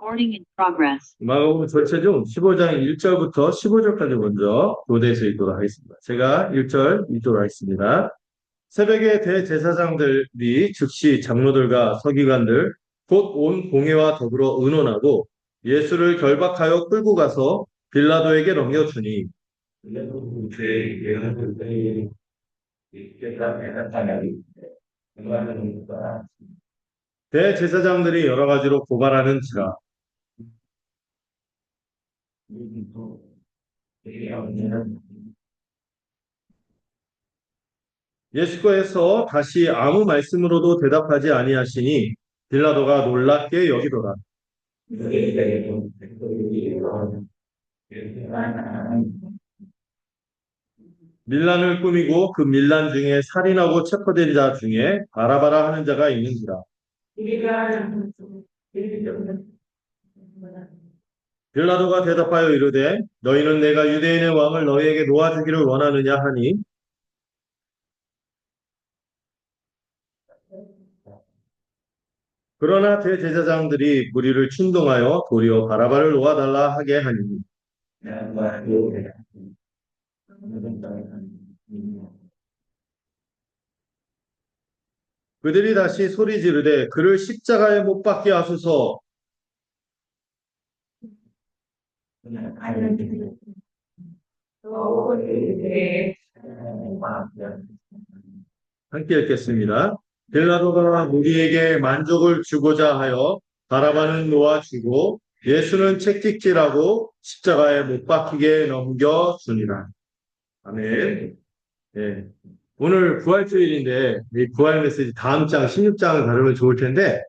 Recording in progress. 마가복음 전체 중 15장 1절부터 15절까지 먼저 교대에서 읽도록 하겠습니다. 제가 1절 읽도록 하겠습니다. 새벽에 대제사장들이 즉시 장로들과 서기관들 곧 온 공회와 더불어 의논하고 예수를 결박하여 끌고 가서 빌라도에게 넘겨주니 대제사장들이 여러 가지로 고발하는지라 예수께서 다시 아무 말씀으로도 대답하지 아니하시니 빌라도가 놀랍게 여기더라. 밀란을 꾸미고 그 밀란 중에 살인하고 체포된 자 중에 바라바라 하는 자가 있는지라. 빌라도가 대답하여 이르되 너희는 내가 유대인의 왕을 너희에게 놓아주기를 원하느냐 하니 그러나 대제사장들이 무리를 충동하여 도리어 바라바를 놓아달라 하게 하니 그들이 다시 소리 지르되 그를 십자가에 못 박게 하소서. 함께 읽겠습니다. 빌라도가 무리에게 만족을 주고자 하여 바라바는 놓아주고 예수는 채찍질하고 십자가에 못 박히게 넘겨주니라. 아멘. 예. 오늘 부활주일인데 이 부활 메시지 다음 장 16장을 다루면 좋을 텐데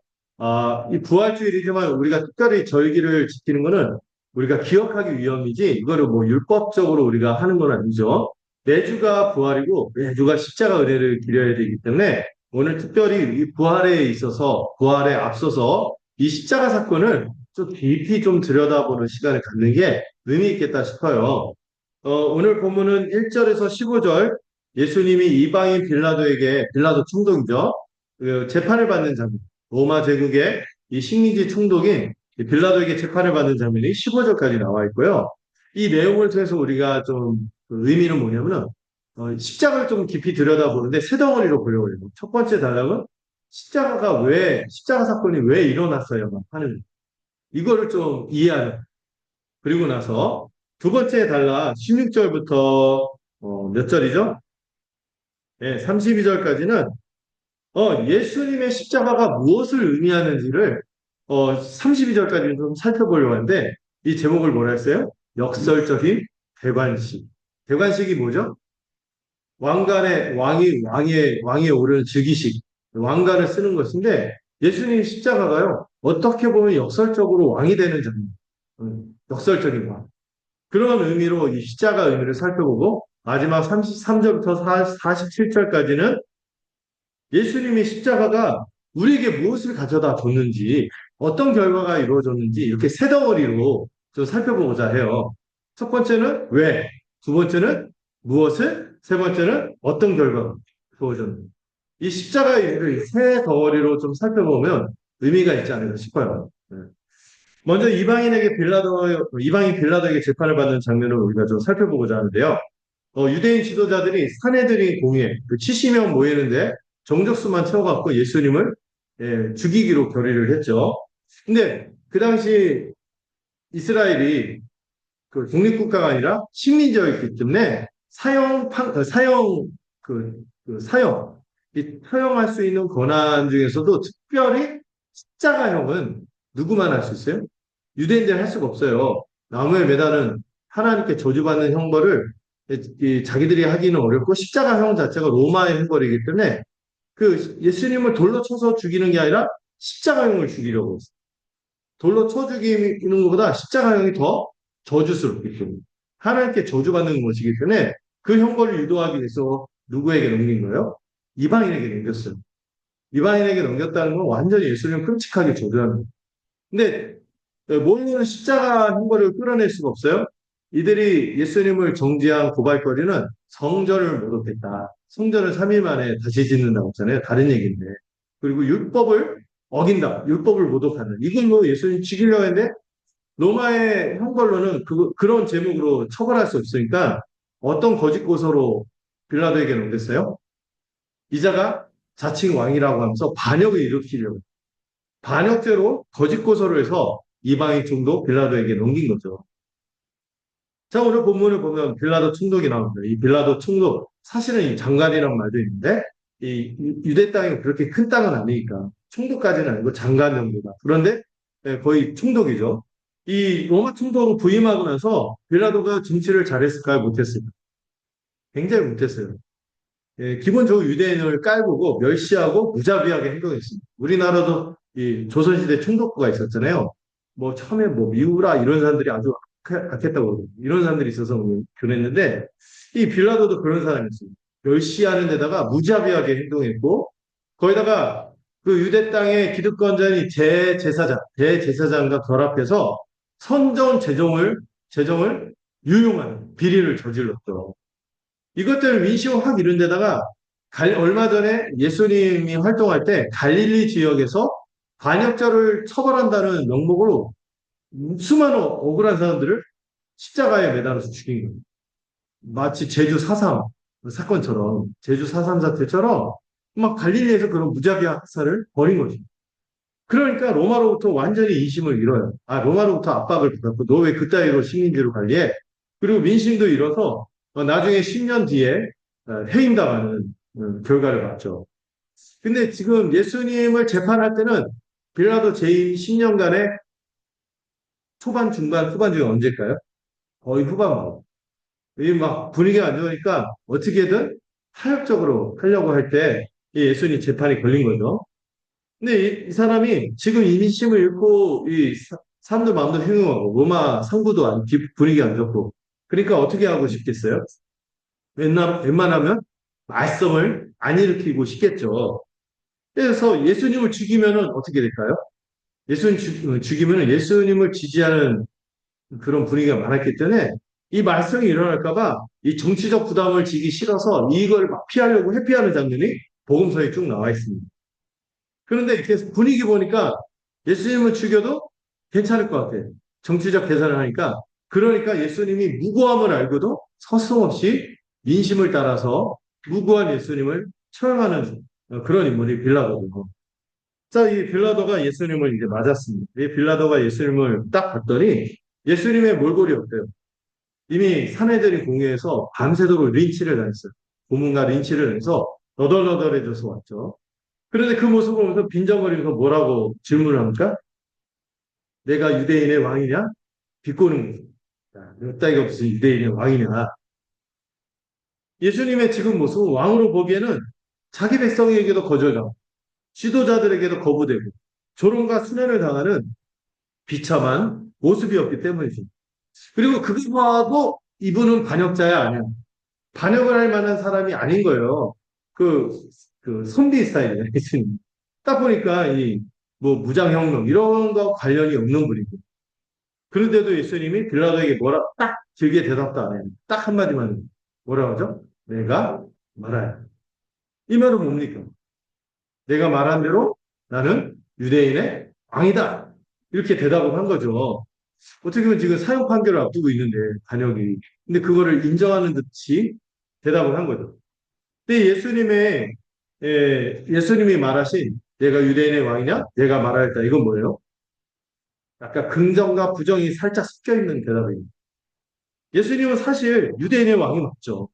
이 부활주일이지만 우리가 특별히 절기를 지키는 거는 우리가 기억하기 위함이지 이거를 뭐 율법적으로 우리가 하는 건 아니죠. 매주가 부활이고 매주가 십자가 은혜를 기려야 되기 때문에 오늘 특별히 이 부활에 앞서서 이 십자가 사건을 좀 깊이 좀 들여다보는 시간을 갖는 게 의미 있겠다 싶어요. 오늘 본문은 1절에서 15절 예수님이 이방인 빌라도 총독이죠. 그 재판을 받는 장면, 로마 제국의 이 식민지 총독인 이 빌라도에게 재판을 받는 장면이 15절까지 나와 있고요. 이 내용을 통해서 우리가 좀그 의미는 뭐냐면은 십자가를 좀 깊이 들여다보는데 세 덩어리로 보려고 해요. 첫 번째 단락은 십자가 사건이 왜 일어났어요? 하는 이거를 좀 이해하는. 그리고 나서 두 번째 단락 16절부터 몇 절이죠? 네, 32절까지는 예수님의 십자가가 무엇을 의미하는지를 32절까지 좀 살펴보려고 하는데 이 제목을 뭐라 했어요? 역설적인 대관식. 대관식이 뭐죠? 왕에 오르는 즉위식, 왕관을 쓰는 것인데 예수님 십자가가요, 어떻게 보면 역설적으로 왕이 되는 장면, 역설적인 왕. 그런 의미로 이 십자가 의미를 살펴보고 마지막 33절부터 47절까지는 예수님의 십자가가 우리에게 무엇을 가져다 줬는지, 어떤 결과가 이루어졌는지 이렇게 세 덩어리로 좀 살펴보고자 해요. 첫 번째는 왜, 두 번째는 무엇을, 세 번째는 어떤 결과가 이루어졌는지. 이 십자가의 의미를 세 덩어리로 좀 살펴보면 의미가 있지 않을까 싶어요. 먼저 이방인 빌라도에게 재판을 받는 장면을 우리가 좀 살펴보고자 하는데요. 유대인 지도자들이 사내들이 공회, 그 70명 모이는데 정적수만 채워갖고 예수님을 죽이기로 결의를 했죠. 근데 그 당시 이스라엘이 그 독립국가가 아니라 식민지였기 때문에 사형할 수 있는 권한 중에서도 특별히 십자가형은 누구만 할 수 있어요? 유대인들 할 수가 없어요. 나무에 매달은 하나님께 저주받는 형벌을 자기들이 하기는 어렵고 십자가형 자체가 로마의 형벌이기 때문에 그 예수님을 돌로 쳐서 죽이는 게 아니라 십자가형을 죽이려고 했어요. 돌로 쳐 죽이는 것보다 십자가형이 더 저주스럽기 때문에 하나님께 저주받는 것이기 때문에 그 형벌을 유도하기 위해서 누구에게 넘긴 거예요? 이방인에게 넘겼어요. 이방인에게 넘겼다는 건 완전히 예수님을 끔찍하게 저주하는 거예요. 근데 모이는 십자가 형벌을 끌어낼 수가 없어요. 이들이 예수님을 정죄한 고발거리는 성전을 모독했다. 성전을 3일 만에 다시 짓는다고 했잖아요. 다른 얘기인데. 그리고 율법을 어긴다. 율법을 모독하는. 이건 뭐 예수님 죽이려고 했는데 로마의 형벌로는 그런 제목으로 처벌할 수 없으니까 어떤 거짓 고소로 빌라도에게 넘겼어요? 이자가 자칭 왕이라고 하면서 반역을 일으키려고. 반역죄로 거짓 고소를 해서 이방인 총독 빌라도에게 넘긴 거죠. 자, 오늘 본문을 보면 빌라도 총독이 나옵니다. 이 빌라도 총독, 사실은 이 장관이란 말도 있는데, 이 유대 땅이 그렇게 큰 땅은 아니니까, 총독까지는 아니고 장관 정도다. 그런데 거의 총독이죠. 이 로마 총독을 부임하고 나서 빌라도가 정치를 잘했을까요? 못했을까요? 굉장히 못했어요. 기본적으로 유대인을 깔보고 멸시하고 무자비하게 행동했습니다. 우리나라도 이 조선시대 총독부가 있었잖아요. 뭐 처음에 뭐 미우라 이런 사람들이 아주 악했다고 그러고 이런 사람들이 있어서 그랬는데 이 빌라도도 그런 사람이었어요. 멸시하는 데다가 무자비하게 행동했고 거기다가 그 유대 땅의 기득권자인 대제사장과 결합해서 선전 재정을 유용하는 비리를 저질렀죠. 이것 때문에 민심은 확 이런 데다가 얼마 전에 예수님이 활동할 때 갈릴리 지역에서 반역자를 처벌한다는 명목으로 수많은 억울한 사람들을 십자가에 매달아서 죽인 거예요. 마치 제주 4.3 사건처럼, 제주 4.3 사태처럼 막 갈릴리에서 그런 무자비한 학살을 벌인 거죠. 그러니까 로마로부터 완전히 인심을 잃어요. 로마로부터 압박을 받았고, 너 왜 그따위로 식민지로 관리해? 그리고 민심도 잃어서 나중에 10년 뒤에 해임당하는 결과를 봤죠. 근데 지금 예수님을 재판할 때는 빌라도 재임 10년간의 초반, 중반, 후반 중에 언제일까요? 거의 후반부. 이막 분위기가 안 좋으니까 어떻게든 타협적으로 하려고 할 때 예수님 재판이 걸린 거죠. 근데 이 사람이 지금 이민심을 잃고 사람들 마음대로 행동하고 로마 상부도 분위기 안 좋고 그러니까 어떻게 하고 싶겠어요? 웬만하면 말썽을 안 일으키고 싶겠죠. 그래서 예수님을 죽이면은 어떻게 될까요? 죽이면은 예수님을 지지하는 그런 분위기가 많았기 때문에 이 말썽이 일어날까봐 이 정치적 부담을 지기 싫어서 이걸 막 피하려고 회피하는 장면이 복음서에 쭉 나와 있습니다. 그런데 이렇게 분위기 보니까 예수님을 죽여도 괜찮을 것 같아요. 정치적 계산을 하니까. 그러니까 예수님이 무고함을 알고도 서슴없이 민심을 따라서 무고한 예수님을 처형하는 그런 인물이 빌라도고. 자, 이 빌라도가 예수님을 이제 맞았습니다. 이 빌라도가 예수님을 딱 봤더니 예수님의 몰골이 어때요? 이미 사내들이 공회에서 밤새도록 린치를 당했어요. 고문과 린치를 해서 너덜너덜해져서 왔죠. 그런데 그 모습을 보면서 빈정거리면서 뭐라고 질문을 합니까? 내가 유대인의 왕이냐? 비꼬는 거죠. 몇 따위가 무슨 유대인의 왕이냐? 예수님의 지금 모습은 왕으로 보기에는 자기 백성에게도 거절당하고 지도자들에게도 거부되고 조롱과 순회를 당하는 비참한 모습이었기 때문이죠. 그리고 그거 봐도 이분은 반역자야 아니야. 반역을 할 만한 사람이 아닌 거예요. 그, 그 선비 스타일이에요. 예수님. 딱 보니까 뭐 무장혁명 이런 거 관련이 없는 분이고. 그런데도 예수님이 빌라도에게 뭐라 딱 길게 대답도 안 해요. 딱 한마디만 뭐라 하죠? 내가 말하야. 이 말은 뭡니까? 내가 말한 대로 나는 유대인의 왕이다. 이렇게 대답을 한 거죠. 어떻게 보면 지금 사형 판결을 앞두고 있는데, 반역이. 근데 그거를 인정하는 듯이 대답을 한 거죠. 근데 예수님이 말하신 내가 유대인의 왕이냐? 내가 말하였다. 이건 뭐예요? 약간 긍정과 부정이 살짝 섞여 있는 대답입니다. 예수님은 사실 유대인의 왕이 맞죠.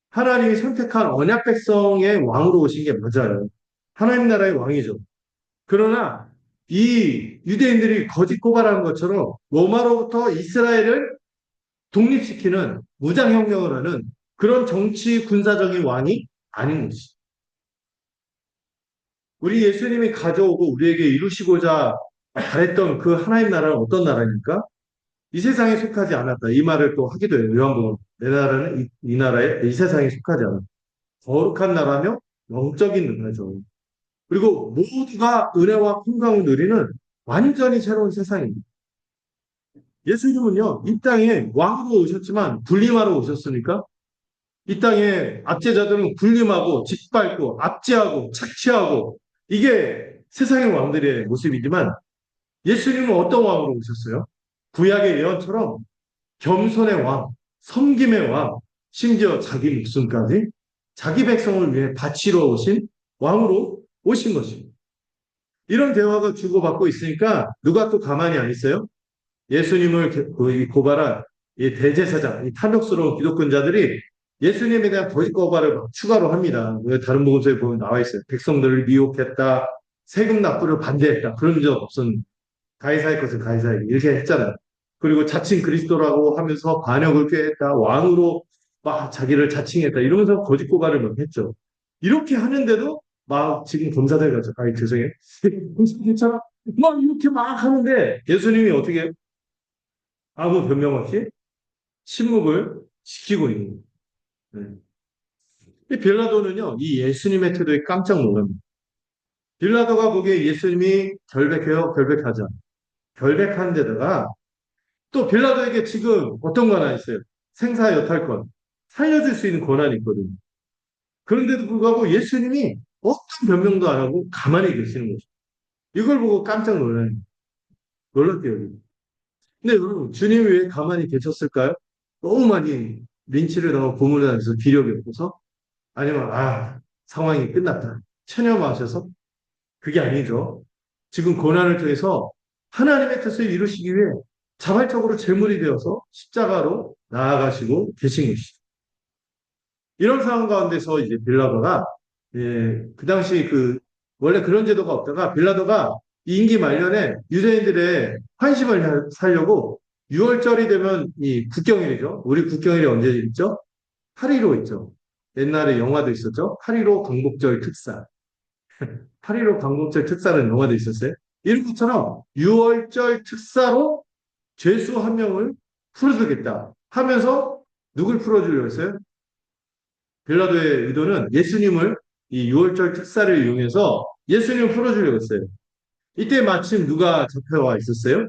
하나님이 선택한 언약 백성의 왕으로 오신 게 맞아요. 하나님 나라의 왕이죠. 그러나 이 유대인들이 거짓 고발한 것처럼 로마로부터 이스라엘을 독립시키는 무장혁명을 하는 그런 정치 군사적인 왕이 아닌 것이죠. 우리 예수님이 가져오고 우리에게 이루시고자 바랬던 그 하나님 나라는 어떤 나라입니까? 이 세상에 속하지 않았다. 이 말을 또 하기도 해요. 요한복음. 내 나라는 이 나라에 이 세상에 속하지 않았다. 거룩한 나라며 영적인 나라죠. 그리고 모두가 은혜와 평강을 누리는 완전히 새로운 세상입니다. 예수님은요, 이 땅에 왕으로 오셨지만 군림하러 오셨으니까 이 땅에 압제자들은 군림하고 짓밟고 압제하고 착취하고 이게 세상의 왕들의 모습이지만 예수님은 어떤 왕으로 오셨어요? 구약의 예언처럼 겸손의 왕, 섬김의 왕, 심지어 자기 목숨까지 자기 백성을 위해 바치러 오신 왕으로 오신 것입니다. 이런 대화가 주고받고 있으니까 누가 또 가만히 안 있어요? 예수님을 고발한 이 대제사장, 이 탐욕스러운 기독권자들이 예수님에 대한 거짓 고발을 막 추가로 합니다. 다른 복음서에 보면 나와 있어요. 백성들을 미혹했다, 세금 납부를 반대했다. 그런 적 없었는데 가이사의 것은 가이사에게 이렇게 했잖아요. 그리고 자칭 그리스도라고 하면서 반역을 꾀했다. 왕으로 막 자기를 자칭했다. 이러면서 거짓 고발을 막 했죠. 이렇게 하는데도 막 지금 검사들 같죠. 아니 죄송해요. 괜찮아? 막 이렇게 막 하는데 예수님이 어떻게 아무 변명 없이 침묵을 지키고 있는 거예요. 네. 이 빌라도는요, 이 예수님의 태도에 깜짝 놀랍니다. 빌라도가 보기에 예수님이 결백해요, 결백하죠. 결백한 데다가 또 빌라도에게 지금 어떤 권한이 있어요? 생사 여탈권, 살려줄 수 있는 권한이 있거든요. 그런데도 불구하고 예수님이 어떤 변명도 안 하고 가만히 계시는 거죠. 이걸 보고 깜짝 놀랐대요. 근데 여러분, 주님이 왜 가만히 계셨을까요? 너무 많이 린치를 당하고 고문을 당해서 기력이 없어서? 아니면, 상황이 끝났다. 체념하셔서? 그게 아니죠. 지금 고난을 통해서 하나님의 뜻을 이루시기 위해 자발적으로 제물이 되어서 십자가로 나아가시고 계신 것이죠. 이런 상황 가운데서 이제 빌라도가, 그 당시 원래 그런 제도가 없다가 빌라도가 임기 말년에 유대인들의 환심을 살려고 6월절이 되면 이 국경일이죠. 우리 국경일이 언제 있죠? 8.15 있죠. 옛날에 영화도 있었죠. 8.15 광복절 특사. 8.15 광복절 특사는 영화도 있었어요. 이런 것처럼 6월절 특사로 죄수 한 명을 풀어주겠다 하면서 누굴 풀어주려고 했어요? 빌라도의 의도는 예수님을 이 6월절 특사를 이용해서 예수님을 풀어주려고 했어요. 이때 마침 누가 잡혀와 있었어요?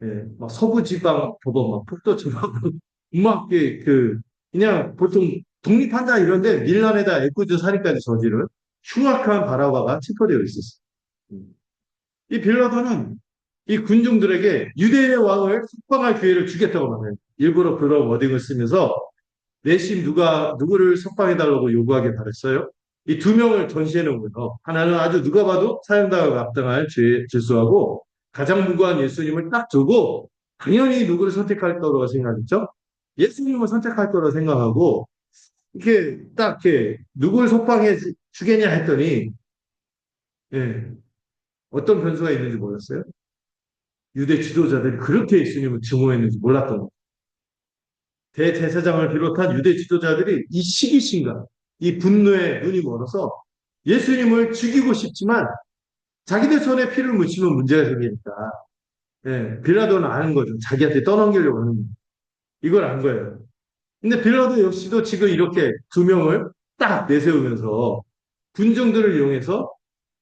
예, 막 서부지방 법원, 막 폭도처럼 막 그냥 보통 독립한다 이런데 밀란에다 애꿎은 살인까지 저지른 흉악한 바라바가 체포되어 있었어요. 이 빌라도는 이 군중들에게 유대인의 왕을 석방할 기회를 주겠다고 말해요. 일부러 그런 워딩을 쓰면서 내심 누구를 석방해달라고 요구하게 바랬어요. 이 두 명을 전시해 놓은 거예요. 하나는 아주 누가 봐도 사형당을 마땅할 죄수하고 가장 무고한 예수님을 딱 두고 당연히 누구를 선택할 거라고 생각했죠. 예수님을 선택할 거라고 생각하고 이렇게 딱 이렇게 누구를 석방해 주겠냐 했더니 예, 어떤 변수가 있는지 몰랐어요. 유대 지도자들이 그렇게 예수님을 증오했는지 몰랐던 거예요. 대제사장을 비롯한 유대 지도자들이 이 시기심과 이 분노에 눈이 멀어서 예수님을 죽이고 싶지만 자기들 손에 피를 묻히면 문제가 생기니까 빌라도는 아는 거죠. 자기한테 떠넘기려고 하는 거예요. 이걸 안 거예요. 근데 빌라도 역시도 지금 이렇게 두 명을 딱 내세우면서 군중들을 이용해서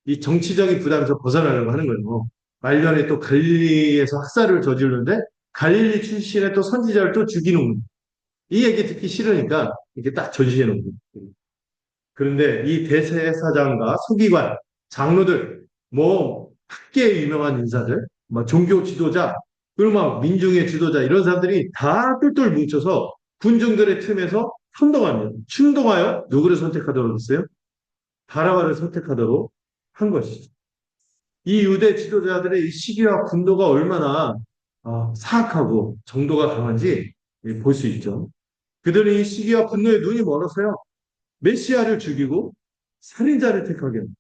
이 정치적인 부담에서 벗어나려고 하는 거예요. 말년에 또 갈릴리에서 학살을 저지르는데 갈릴리 출신의 또 선지자를 또 죽이는 거예요. 이 얘기 듣기 싫으니까 이렇게 딱 전시해 놓은 거예요. 그런데 이 대제사장과 서기관, 장로들, 뭐 학계에 유명한 인사들, 뭐 종교 지도자, 그리고 막 민중의 지도자 이런 사람들이 다 똘똘 뭉쳐서 군중들의 틈에서 선동합니다. 충동하여 누구를 선택하도록 했어요? 바라바를 선택하도록 한 것이죠. 이 유대 지도자들의 이 시기와 분노가 얼마나 사악하고 정도가 강한지 볼 수 있죠. 그들은 이 시기와 분노에 눈이 멀어서요. 메시아를 죽이고 살인자를 택하게 합니다.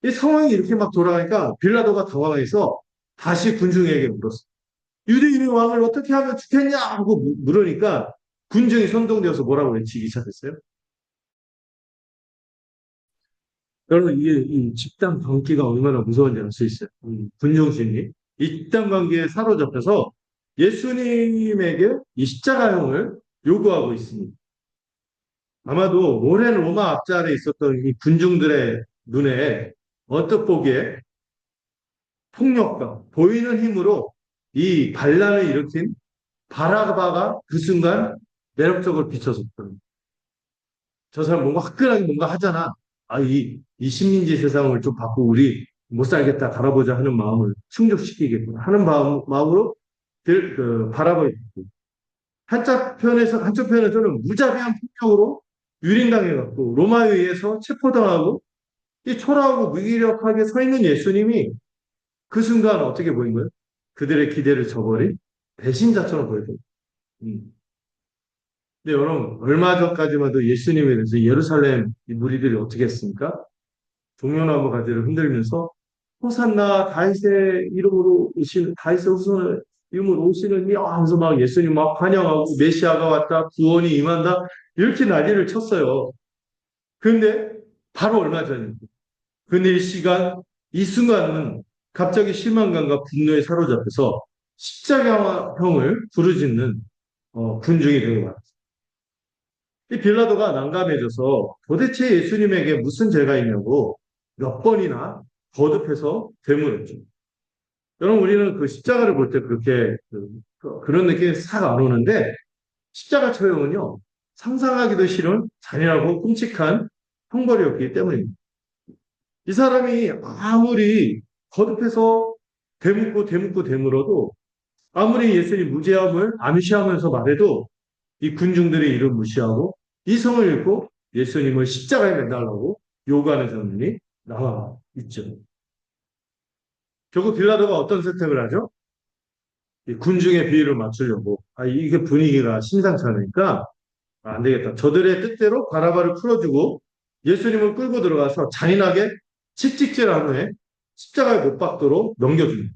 이 상황이 이렇게 막 돌아가니까 빌라도가 당황해서 다시 군중에게 물었어요. 유대인의 왕을 어떻게 하면 죽겠냐 하고 물으니까 군중이 선동되어서 뭐라고 외치기 시작했어요. 여러분 이게 이 집단 관계가 얼마나 무서운지 알 수 있어요. 군중 심리. 이 집단 관계에 사로잡혀서 예수님에게 이 십자가형을 요구하고 있습니다. 아마도 오랜 로마 앞자리에 있었던 이 군중들의 눈에 언뜻 보기에 폭력과 보이는 힘으로 이 반란을 일으킨 바라바가 그 순간 매력적으로 비춰졌거든요. 저 사람 뭔가 화끈하게 뭔가 하잖아. 이 식민지 세상을 좀 바꾸고 우리 못 살겠다, 갈아보자 하는 마음을 충족시키겠구나 하는 마음으로 바라보고 한쪽 편에서는 무자비한 폭력으로 유린당해갖고 로마에 의해서 체포당하고 이 초라하고 무기력하게 서 있는 예수님이 그 순간 어떻게 보인 거예요? 그들의 기대를 저버린 배신자처럼 보였거든요. 음. 근데 여러분 얼마 전까지만 해도 예수님에 대해서 예루살렘 이 무리들이 어떻게 했습니까? 종려나무 가지를 흔들면서 호산나 다윗의 이름으로 오시는 다윗의 후손을 이름으로 오시는 이 하면서 막 예수님 막 환영하고 메시아가 왔다 구원이 임한다 이렇게 난리를 쳤어요. 그런데 바로 얼마 전입니다. 근데 이 순간은 갑자기 실망감과 분노에 사로잡혀서 십자가형을 부르짖는 군중이 되게 많았어요. 이 빌라도가 난감해져서 도대체 예수님에게 무슨 죄가 있냐고 몇 번이나 거듭해서 되물었죠. 여러분, 우리는 그 십자가를 볼 때 그렇게 런 느낌이 싹 안 오는데 십자가 처형은요, 상상하기도 싫은 잔인하고 끔찍한 형벌이었기 때문입니다. 이 사람이 아무리 거듭해서 되묻고 되물어도 아무리 예수님 무죄함을 암시하면서 말해도 이 군중들의 이름 무시하고 이성을 잃고 예수님을 십자가에 매달라고 요구하는 장면이 나와 있죠. 결국 빌라도가 어떤 선택을 하죠? 이 군중의 비위를 맞추려고 이게 분위기가 심상치 않으니까 안 되겠다. 저들의 뜻대로 바라바를 풀어주고 예수님을 끌고 들어가서 잔인하게 칙찍질한 후에 십자가에 못 박도록 넘겨줍니다.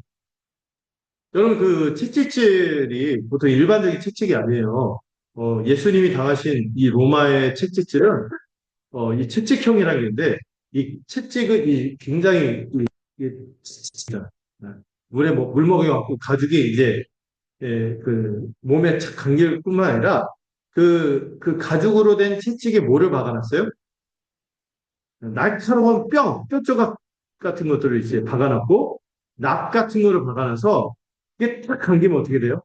여러분 그 채찍질이 보통 일반적인 채찍이 아니에요. 예수님이 당하신 이 로마의 채찍질은 이 채찍형이라는 게 있는데 이 채찍은 굉장히 진짜 물에 물 먹여갖고 가죽이 이제 그 몸에 착 감길 뿐만 아니라 그 가죽으로 된 채찍에 뭐를 박아놨어요? 날카로운 뼈 조각 같은 것들을 이제 박아놨고 납 같은 거를 박아놔서 이게 딱 감기면 어떻게 돼요?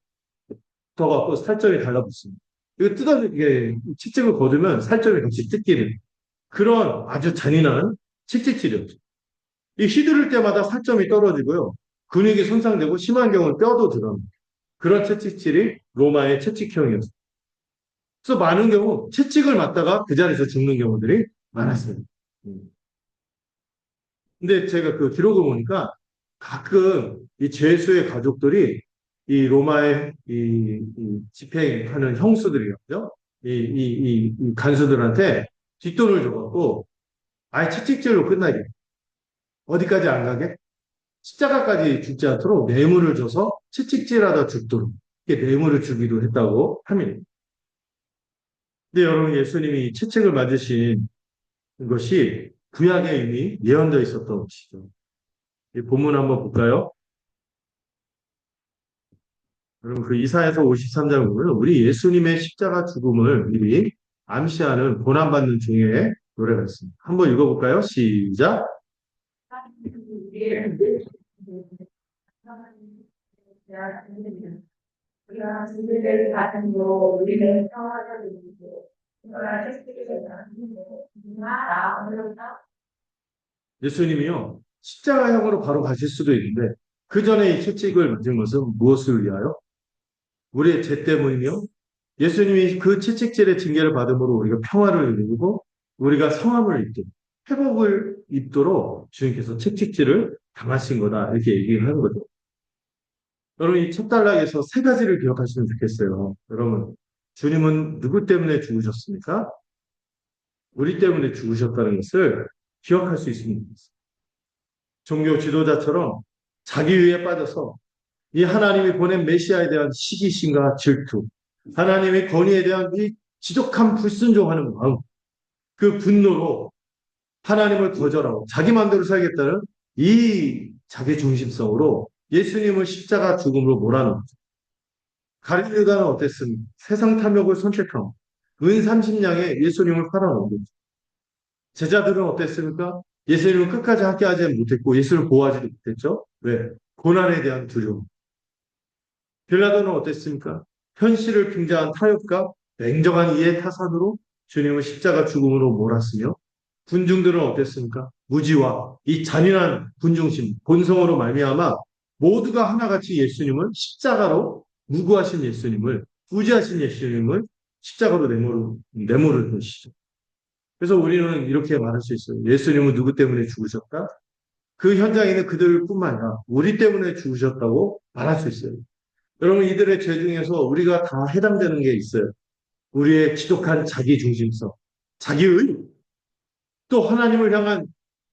더 갖고 살점이 달라붙습니다. 이거 이게 채찍을 거두면 살점이 같이 뜯기는 그런 아주 잔인한 채찍질이었죠. 이 휘두를 때마다 살점이 떨어지고요. 근육이 손상되고 심한 경우는 뼈도 들어갑니다. 그런 채찍질이 로마의 채찍형이었어요. 그래서 많은 경우 채찍을 맞다가 그 자리에서 죽는 경우들이 많았어요. 음. 근데 제가 그 기록을 보니까 가끔 이 죄수의 가족들이 이 로마의 이 집행하는 형수들이었죠. 이 간수들한테 뒷돈을 줘갖고 아예 채찍질로 끝나게 어디까지 안 가게 십자가까지 죽지 않도록 뇌물을 줘서 채찍질하다 죽도록 이렇게 뇌물을 주기도 했다고 합니다. 근데 여러분 예수님이 채찍을 맞으신 것이 구약에 이미 예언되어 있었던 것이죠. 이 본문 한번 볼까요? 여러분 그 이사야서 53장 보면 우리 예수님의 십자가 죽음을 미리 암시하는 고난받는 중에 노래가 있습니다. 한번 읽어볼까요? 시작. 우리가 진리를 받음으로 우리는 평화를 누리고 우리가 택시를 받음으로 누나 어렵다. 예수님이요 십자가형으로 바로 가실 수도 있는데 그 전에 이 채찍을 맞은 것은 무엇을 위하여? 우리의 죄 때문이며 예수님이 그 채찍질의 징계를 받음으로 우리가 평화를 누리고 우리가 성함을 입도록 회복을 입도록 주님께서 채찍질을 당하신 거다 이렇게 얘기를 하는 거죠. 여러분 이 첫 단락에서 세 가지를 기억하시면 좋겠어요. 여러분 주님은 누구 때문에 죽으셨습니까? 우리 때문에 죽으셨다는 것을 기억할 수 있습니다. 종교 지도자처럼 자기 위에 빠져서 이 하나님이 보낸 메시아에 대한 시기심과 질투, 하나님의 권위에 대한 이 지독한 불순종하는 마음, 그 분노로 하나님을 거절하고 자기 마음대로 살겠다는 이 자기 중심성으로 예수님을 십자가 죽음으로 몰아넣었죠. 가룟 유다는 어땠습니까? 세상 탐욕을 선택하고 은 30냥에 예수님을 팔아넘겼죠. 제자들은 어땠습니까? 예수님을 끝까지 함께하지 못했고 예수를 보호하지도 못했죠. 왜? 고난에 대한 두려움. 빌라도는 어땠습니까? 현실을 굉장한 타협과 냉정한 이해 타산으로 주님을 십자가 죽음으로 몰았으며 군중들은 어땠습니까? 무지와 이 잔인한 군중심, 본성으로 말미암아 모두가 하나같이 예수님을 십자가로 무고하신 예수님을 무지하신 예수님을 십자가로 내모를 것이죠. 그래서 우리는 이렇게 말할 수 있어요. 예수님은 누구 때문에 죽으셨다? 그 현장에 있는 그들뿐만 아니라 우리 때문에 죽으셨다고 말할 수 있어요. 여러분 이들의 죄 중에서 우리가 다 해당되는 게 있어요. 우리의 지독한 자기 중심성, 자기의 또 하나님을 향한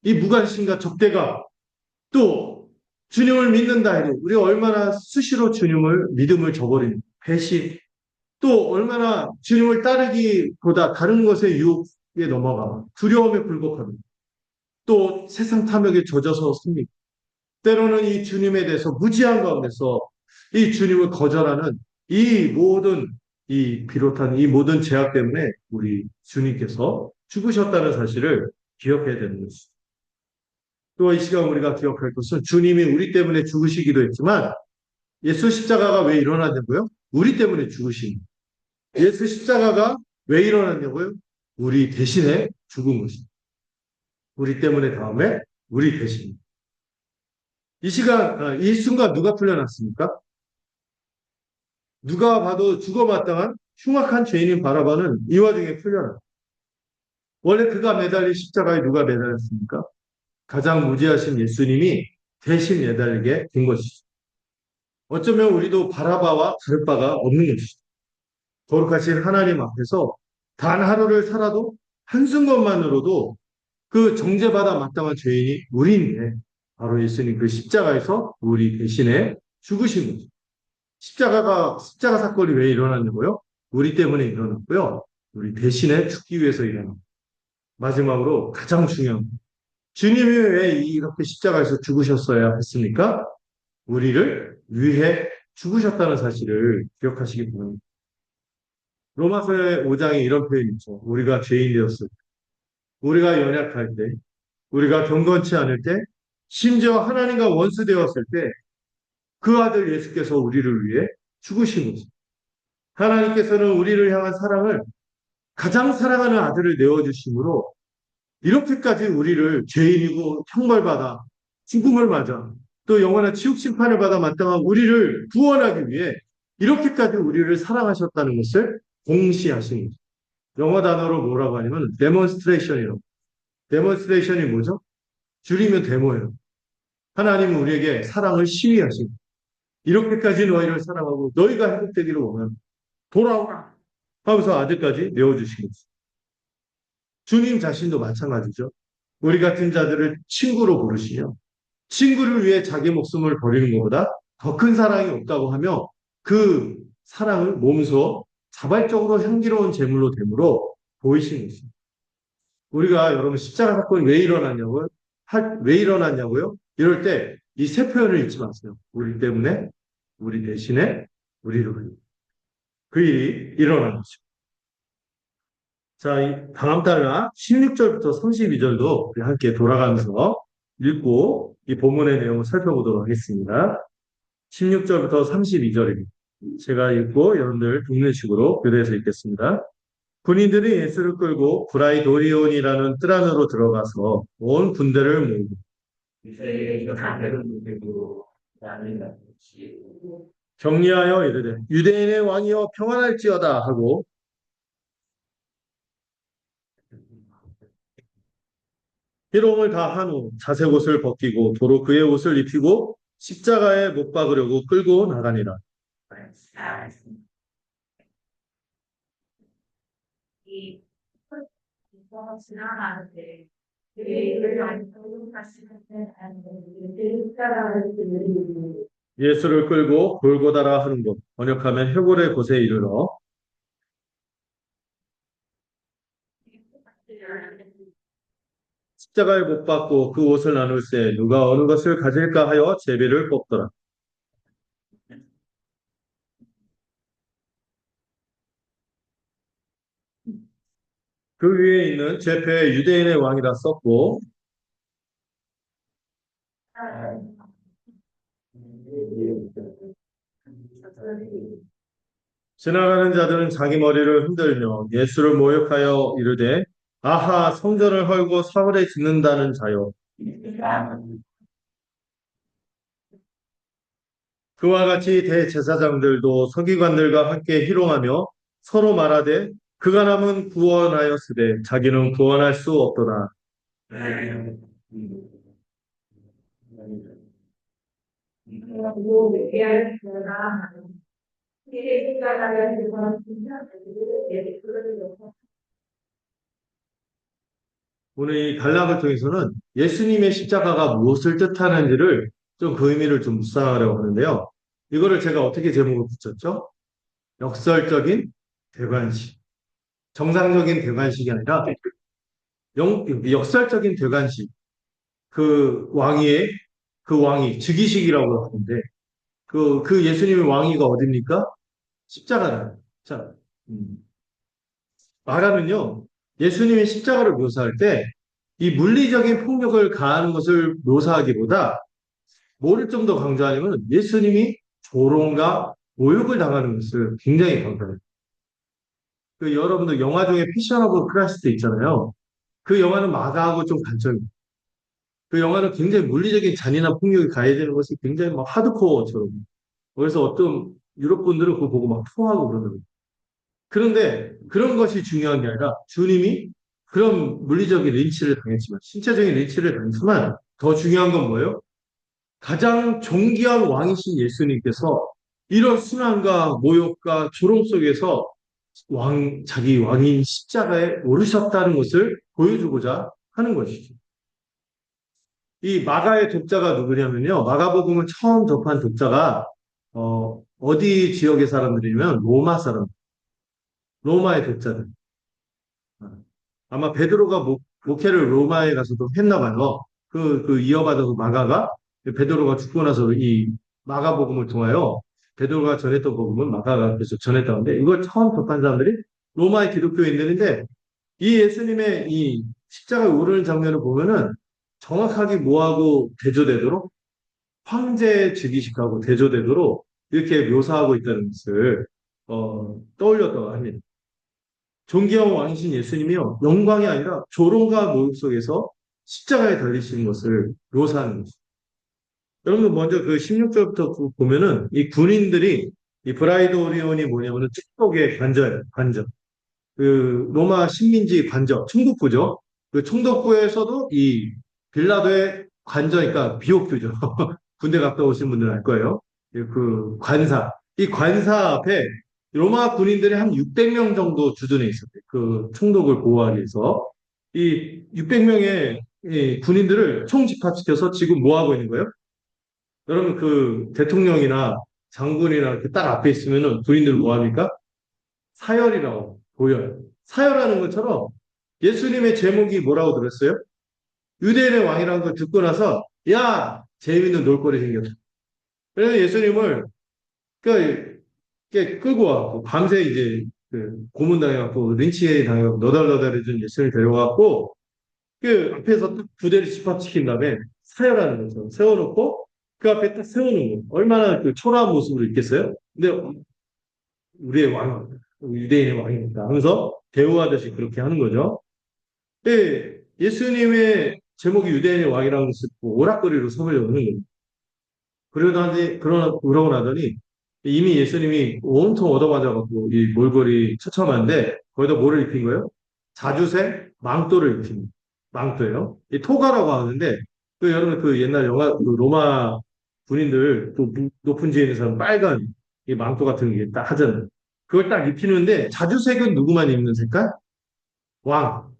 이 무관심과 적대가 또 주님을 믿는다 해도 우리가 얼마나 수시로 주님을 믿음을 저버리는 배신 또 얼마나 주님을 따르기보다 다른 것에 유혹에 넘어가 두려움에 굴복하는 또 세상 탐욕에 젖어서 씁니다. 때로는 이 주님에 대해서 무지한 가운데서 이 주님을 거절하는 이 모든 이 비롯한 이 모든 죄악 때문에 우리 주님께서 죽으셨다는 사실을 기억해야 되는 것이죠. 또 이 시간 우리가 기억할 것은 주님이 우리 때문에 죽으시기도 했지만 예수 십자가가 왜 일어났냐고요? 우리 때문에 죽으신. 예수 십자가가 왜 일어났냐고요? 우리 대신에 죽은 것입니다. 우리 때문에 다음에 우리 대신. 이 시간, 이 순간 누가 풀려났습니까? 누가 봐도 죽어마땅한 흉악한 죄인인 바라바는 이 와중에 풀려나. 원래 그가 매달린 십자가에 누가 매달렸습니까? 가장 무지하신 예수님이 대신 매달리게 된 것이죠. 어쩌면 우리도 바라바와 다를 바가 없는 것이죠. 거룩하신 하나님 앞에서 단 하루를 살아도 한순간만으로도 그 정죄받아 마땅한 죄인이 우리인데 바로 예수님 그 십자가에서 우리 대신에 죽으신 거죠. 십자가 사건이 왜 일어났냐고요? 우리 때문에 일어났고요. 우리 대신에 죽기 위해서 일어났고 마지막으로 가장 중요한 주님이 왜 이렇게 십자가에서 죽으셨어야 했습니까? 우리를 위해 죽으셨다는 사실을 기억하시기 바랍니다. 로마서 5장에 이런 표현이 있죠. 우리가 죄인 되었을 때, 우리가 연약할 때, 우리가 경건치 않을 때, 심지어 하나님과 원수 되었을 때, 그 아들 예수께서 우리를 위해 죽으신 거죠. 하나님께서는 우리를 향한 사랑을 가장 사랑하는 아들을 내어주심으로 이렇게까지 우리를 죄인이고 형벌받아 죽음을 맞아 또 영원한 지옥 심판을 받아 마땅한 우리를 구원하기 위해 이렇게까지 우리를 사랑하셨다는 것을 공시하신 거죠. 영어 단어로 뭐라고 하냐면 데몬스트레이션이라고. 데몬스트레이션이 뭐죠? 줄이면 데모예요. 하나님은 우리에게 사랑을 시위하신 거예요. 이렇게까지 너희를 사랑하고 너희가 회복되기를 원하는 돌아오라 하면서 아들까지 내어주신 거죠. 주님 자신도 마찬가지죠. 우리 같은 자들을 친구로 부르시며 친구를 위해 자기 목숨을 버리는 것보다 더 큰 사랑이 없다고 하며 그 사랑을 몸소 자발적으로 향기로운 제물로 됨으로 보이신 것입니다. 우리가 여러분 십자가 사건이 왜 일어났냐고요? 왜 일어났냐고요? 이럴 때 이 세 표현을 잊지 마세요. 우리 때문에, 우리 대신에, 우리를 위해. 그 일이 일어난 거죠. 자, 다음 달나 16절부터 32절도 우리 함께 돌아가면서 읽고 이 본문의 내용을 살펴보도록 하겠습니다. 16절부터 32절입니다. 제가 읽고 여러분들 듣는 식으로 교대해서 읽겠습니다. 군인들이 예수를 끌고 브라이도리온이라는 뜰 안으로 들어가서 온 군대를 모으고 격리하여 이르되 유대인의 왕이여 평안할지어다 하고 희롱을 다 한 후 자색 옷을 벗기고 도로 그의 옷을 입히고 십자가에 못 박으려고 끌고 나가니라. 예수를 끌고 골고다라 하는 곳 번역하면 해골의 곳에 이르러 십자가에 못 박고 그 옷을 나눌세 누가 어느 것을 가질까 하여 제비를 뽑더라. 그 위에 있는 제패 유대인의 왕이라 썼고 지나가는 자들은 자기 머리를 흔들며 예수를 모욕하여 이르되 아하, 성전을 헐고 사흘에 짓는다는 자요. 그와 같이 대제사장들도 서기관들과 함께 희롱하며 서로 말하되 그가 남은 구원하였으되 자기는 구원할 수 없도다. 오늘 이 단락을 통해서는 예수님의 십자가가 무엇을 뜻하는지를 좀 그 의미를 좀 묵상하려고 하는데요. 이거를 제가 어떻게 제목을 붙였죠? 역설적인 대관식. 정상적인 대관식이 아니라 역설적인 대관식. 그 왕위의 그 왕이 즉위식이라고 하는데 그 예수님의 왕위가 어딥니까? 십자가다. 자, 음, 마가는요, 예수님의 십자가를 묘사할 때 이 물리적인 폭력을 가하는 것을 묘사하기보다 뭐를 좀 더 강조하냐면 예수님이 조롱과 모욕을 당하는 것을 굉장히 강조해요. 그 여러분들 영화 중에 패션 오브 크라이스트 있잖아요. 그 영화는 마가하고 좀 관점이 그 영화는 굉장히 물리적인 잔인한 폭력이 가해지는 것이 굉장히 막 하드코어처럼. 그래서 어떤 유럽 분들은 그거 보고 막 토하고 그러더라고요. 그런데 그런 것이 중요한 게 아니라 주님이 그런 물리적인 린치를 당했지만, 신체적인 린치를 당했지만 더 중요한 건 뭐예요? 가장 존귀한 왕이신 예수님께서 이런 순환과 모욕과 조롱 속에서 자기 왕인 십자가에 오르셨다는 것을 보여주고자 하는 것이죠. 이 마가의 독자가 누구냐면요. 마가복음을 처음 접한 독자가 어디 지역의 사람들이냐면 로마 사람, 로마의 독자들. 아마 베드로가 목회를 로마에 가서도 했나 봐요. 그 이어받아서 마가가 베드로가 죽고 나서 이 마가복음을 통하여 베드로가 전했던 복음을 마가가 계속 전했다는데 이걸 처음 접한 사람들이 로마의 기독교인들인데 이 예수님의 이 십자가에 오르는 장면을 보면은 정확하게 뭐하고 대조되도록 황제 즉위식하고 대조되도록 이렇게 묘사하고 있다는 것을 떠올렸다고 합니다. 존귀한 왕이신 예수님이요 영광이 아니라 조롱과 모욕 속에서 십자가에 달리시는 것을 묘사하는 것입니다. 여러분 먼저 그 16절부터 보면은 이 군인들이 이 브라이도리온이 뭐냐면은 축복의 관저예요. 관저. 그 로마 식민지 관저, 총독부죠. 그 총독부에서도 이 빌라도의 관저니까 비옥교죠. 군대 갔다 오신 분들은 알 거예요. 그 관사. 이 관사 앞에 로마 군인들이 한 600명 정도 주둔해 있었대요. 그 총독을 보호하기 위해서. 이 600명의 군인들을 총집합시켜서 지금 뭐 하고 있는 거예요? 여러분 그 대통령이나 장군이나 이렇게 딱 앞에 있으면은 군인들 뭐 합니까? 사열이라고 보여요. 사열하는 것처럼 예수님의 제목이 뭐라고 들었어요? 유대인의 왕이라는 걸 듣고 나서 야 재밌는 놀거리 생겼다. 그래서 예수님을 그 끌고 와갖고 밤새 이제 그 고문당해갖고 린치 당해갖고 너덜너덜해진 예수님을 데려와갖고 그 앞에서 딱 부대를 집합시킨 다음에 사열하는 거죠. 세워놓고 그 앞에 딱 세우는 거. 얼마나 그 초라한 모습으로 있겠어요? 근데 우리의 왕, 유대인의 왕이니까 하면서 대우하듯이 그렇게 하는 거죠. 예, 예수님의 제목이 유대인의 왕이라는 것을 오락거리로 삼으려고 하는 겁니다. 그러고 나더니 이미 예수님이 온통 얻어맞아갖고 이 몰골이 처참한데 거기다 뭐를 입힌 거예요? 자주색 망토를 입힌 망토예요. 이 토가라고 하는데 그 여러분 그 옛날 영화 그 로마 군인들 또 높은 지에 있는 사람 빨간 이 망토 같은 게 딱 하잖아요. 그걸 딱 입히는데 자주색은 누구만 입는 색깔? 왕.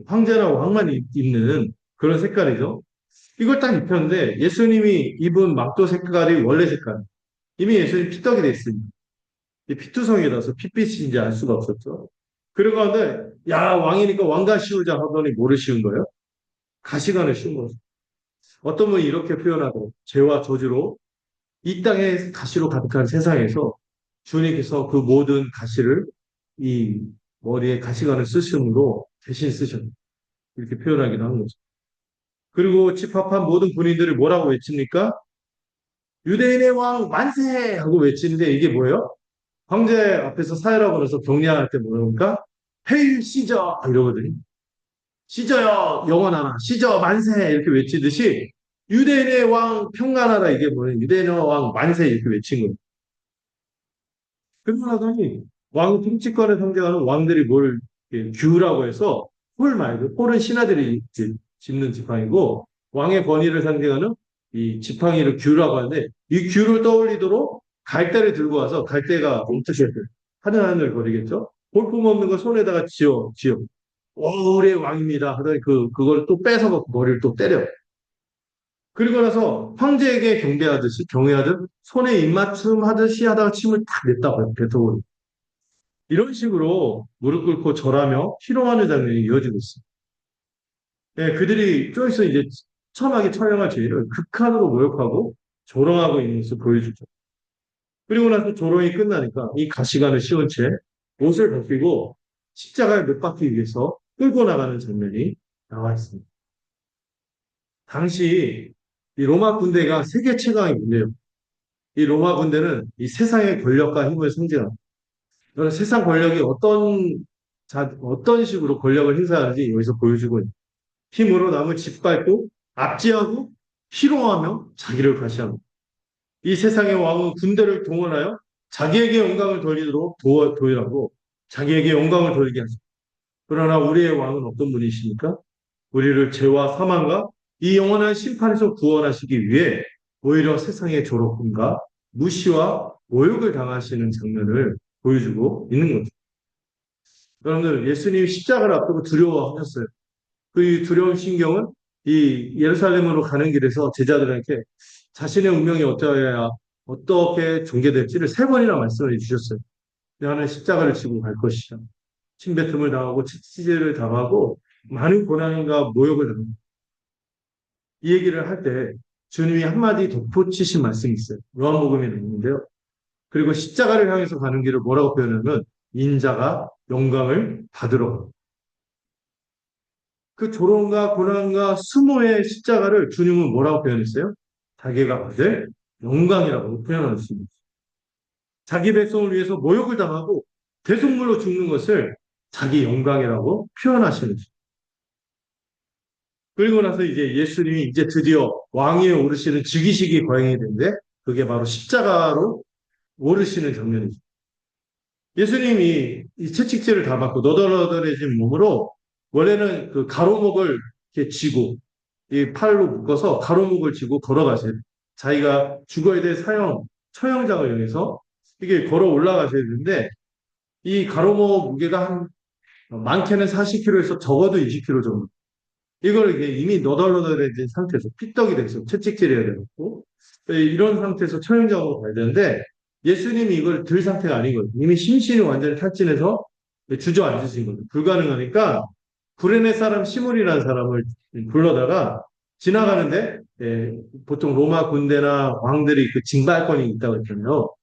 황제나 왕만 입는 그런 색깔이죠. 이걸 딱 입혔는데 예수님이 입은 망토 색깔이 원래 색깔. 이미 예수님 피떡이 됐습니다. 피투성이라서 핏빛인지 알 수가 없었죠. 그러고 하는데 야 왕이니까 왕가 씌우자 하더니 뭐를 씌운 거예요? 가시관을 씌운 거죠. 어떤 분이 이렇게 표현하고 죄와 저주로 이 땅에 가시로 가득한 세상에서 주님께서 그 모든 가시를 이 머리에 가시관을 쓰심으로 대신 쓰셨다. 이렇게 표현하기도 하는 거죠. 그리고 집합한 모든 군인들이 뭐라고 외칩니까? 유대인의 왕 만세! 하고 외치는데 이게 뭐예요? 황제 앞에서 사회라고 그래서 격려할 때 뭐랍니까? 헤일 시저! 이러거든요. 시저여 영원하라, 시저 만세 이렇게 외치듯이 유대인의 왕 평안하라 이게 뭐예요? 유대인의 왕 만세 이렇게 외친 거예요. 그러고 나더니 왕 통치권을 상징하는 왕들이 뭘 규라고 해서 홀 말고 홀은 신하들이 짓는 지팡이고 왕의 권위를 상징하는 이 지팡이를 규라고 하는데 이 규를 떠올리도록 갈대를 들고 와서 갈대가 어떻게 하늘하늘 거리겠죠? 볼품없는 거 손에다가 쥐어. 우리의 왕입니다. 하더니 그걸 또 뺏어먹고 머리를 또 때려. 그리고 나서 황제에게 경배하듯이 손에 입맞춤 하듯이 하다가 침을 탁 냈다고 뱉어버려. 이런 식으로 무릎 꿇고 절하며 희롱하는 장면이 이어지고 있습니다. 예, 그들이 좀 있어 이제 처음하게 처형할 죄를 극한으로 모욕하고 조롱하고 있는 모습을 보여주죠. 그리고 나서 조롱이 끝나니까 이 가시관을 씌운 채 옷을 벗기고 십자가에 못 박기 위해서 끌고 나가는 장면이 나와 있습니다. 당시 이 로마 군대가 세계 최강의 군대예요. 이 로마 군대는 이 세상의 권력과 힘을 상징합니다. 그래서 세상 권력이 어떤 식으로 권력을 행사하는지 여기서 보여주고 있습니다. 힘으로 남을 짓밟고 압제하고 희롱하며 자기를 과시합니다. 이 세상의 왕은 군대를 동원하여 자기에게 영광을 돌리도록 도일하고 자기에게 영광을 돌리게 하십니다. 그러나 우리의 왕은 어떤 분이십니까? 우리를 죄와 사망과 이 영원한 심판에서 구원하시기 위해 오히려 세상의 조롱과 무시와 모욕을 당하시는 장면을 보여주고 있는 거죠. 여러분들 예수님이 십자가를 앞두고 두려워하셨어요. 그 두려운 심경은 이 예루살렘으로 가는 길에서 제자들에게 자신의 운명이 어떻게 전개될지를 세 번이나 말씀을 주셨어요. 나는 십자가를 지고 갈 것이다. 침뱉음을 당하고 채찍질을 당하고 많은 고난과 모욕을 당합니다. 이 얘기를 할 때 주님이 한마디 덧붙이신 말씀이 있어요. 요한복음에 있는데요. 그리고 십자가를 향해서 가는 길을 뭐라고 표현하면 인자가 영광을 받으러 그 조롱과 고난과 수모의 십자가를 주님은 뭐라고 표현했어요? 자기가 받을 영광이라고 표현하셨습니다. 자기 백성을 위해서 모욕을 당하고 대속물로 죽는 것을 자기 영광이라고 표현하시는 거죠. 그리고 나서 이제 예수님이 이제 드디어 왕위에 오르시는 즉위식이 거행이 되는데 그게 바로 십자가로 오르시는 장면이죠. 예수님이 이 채찍질을 다 받고 너덜너덜해진 몸으로 원래는 그 가로목을 이렇게 쥐고 이 팔로 묶어서 가로목을 쥐고 걸어가세요. 자기가 죽어야 될 처형장을 향해서 이게 걸어 올라가셔야 되는데 이 가로목 무게가 한 많게는 40kg에서 적어도 20kg 정도. 이걸 이게 이미 너덜너덜해진 상태에서 피떡이 돼서 채찍질해야 되고 이런 상태에서 처형장으로 가야 되는데 예수님이 이걸 들 상태가 아니거든요. 이미 심신이 완전히 탈진해서 주저앉으신 거죠. 불가능하니까 구레네 사람 시몬이라는 사람을 불러다가 지나가는데 보통 로마 군대나 왕들이 그 징발권이 있다고 했잖아요.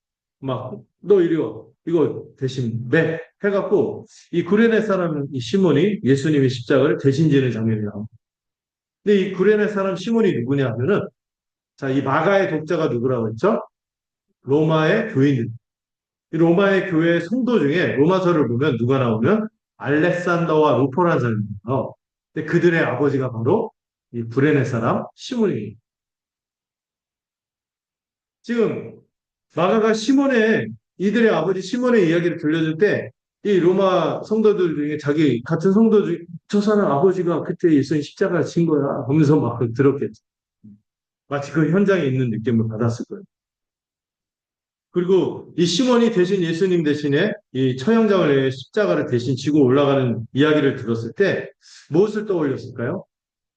막 너 이리 와. 이거 대신 매 해갖고 이 구레네 사람 이 시몬이 예수님의 십자가를 대신 지는 장면이 나옵니다. 근데 이 구레네 사람 시몬이 누구냐 하면은 자, 이 마가의 독자가 누구라고 했죠? 로마의 교인들. 이 로마의 교회 성도 중에 로마서를 보면 누가 나오면 알렉산더와 루포라는 사람이 나와요. 근데 그들의 아버지가 바로 이 구레네 사람 시몬이에요. 지금 마가가 이들의 아버지 시몬의 이야기를 들려줄 때 이 로마 성도들 중에 자기 같은 성도 중에 저 사람 아버지가 그때 예수님 십자가를 진 거야 하면서 막 들었겠죠. 마치 그 현장에 있는 느낌을 받았을 거예요. 그리고 이 시몬이 대신 예수님 대신에 이 처형장을 십자가를 대신 지고 올라가는 이야기를 들었을 때 무엇을 떠올렸을까요?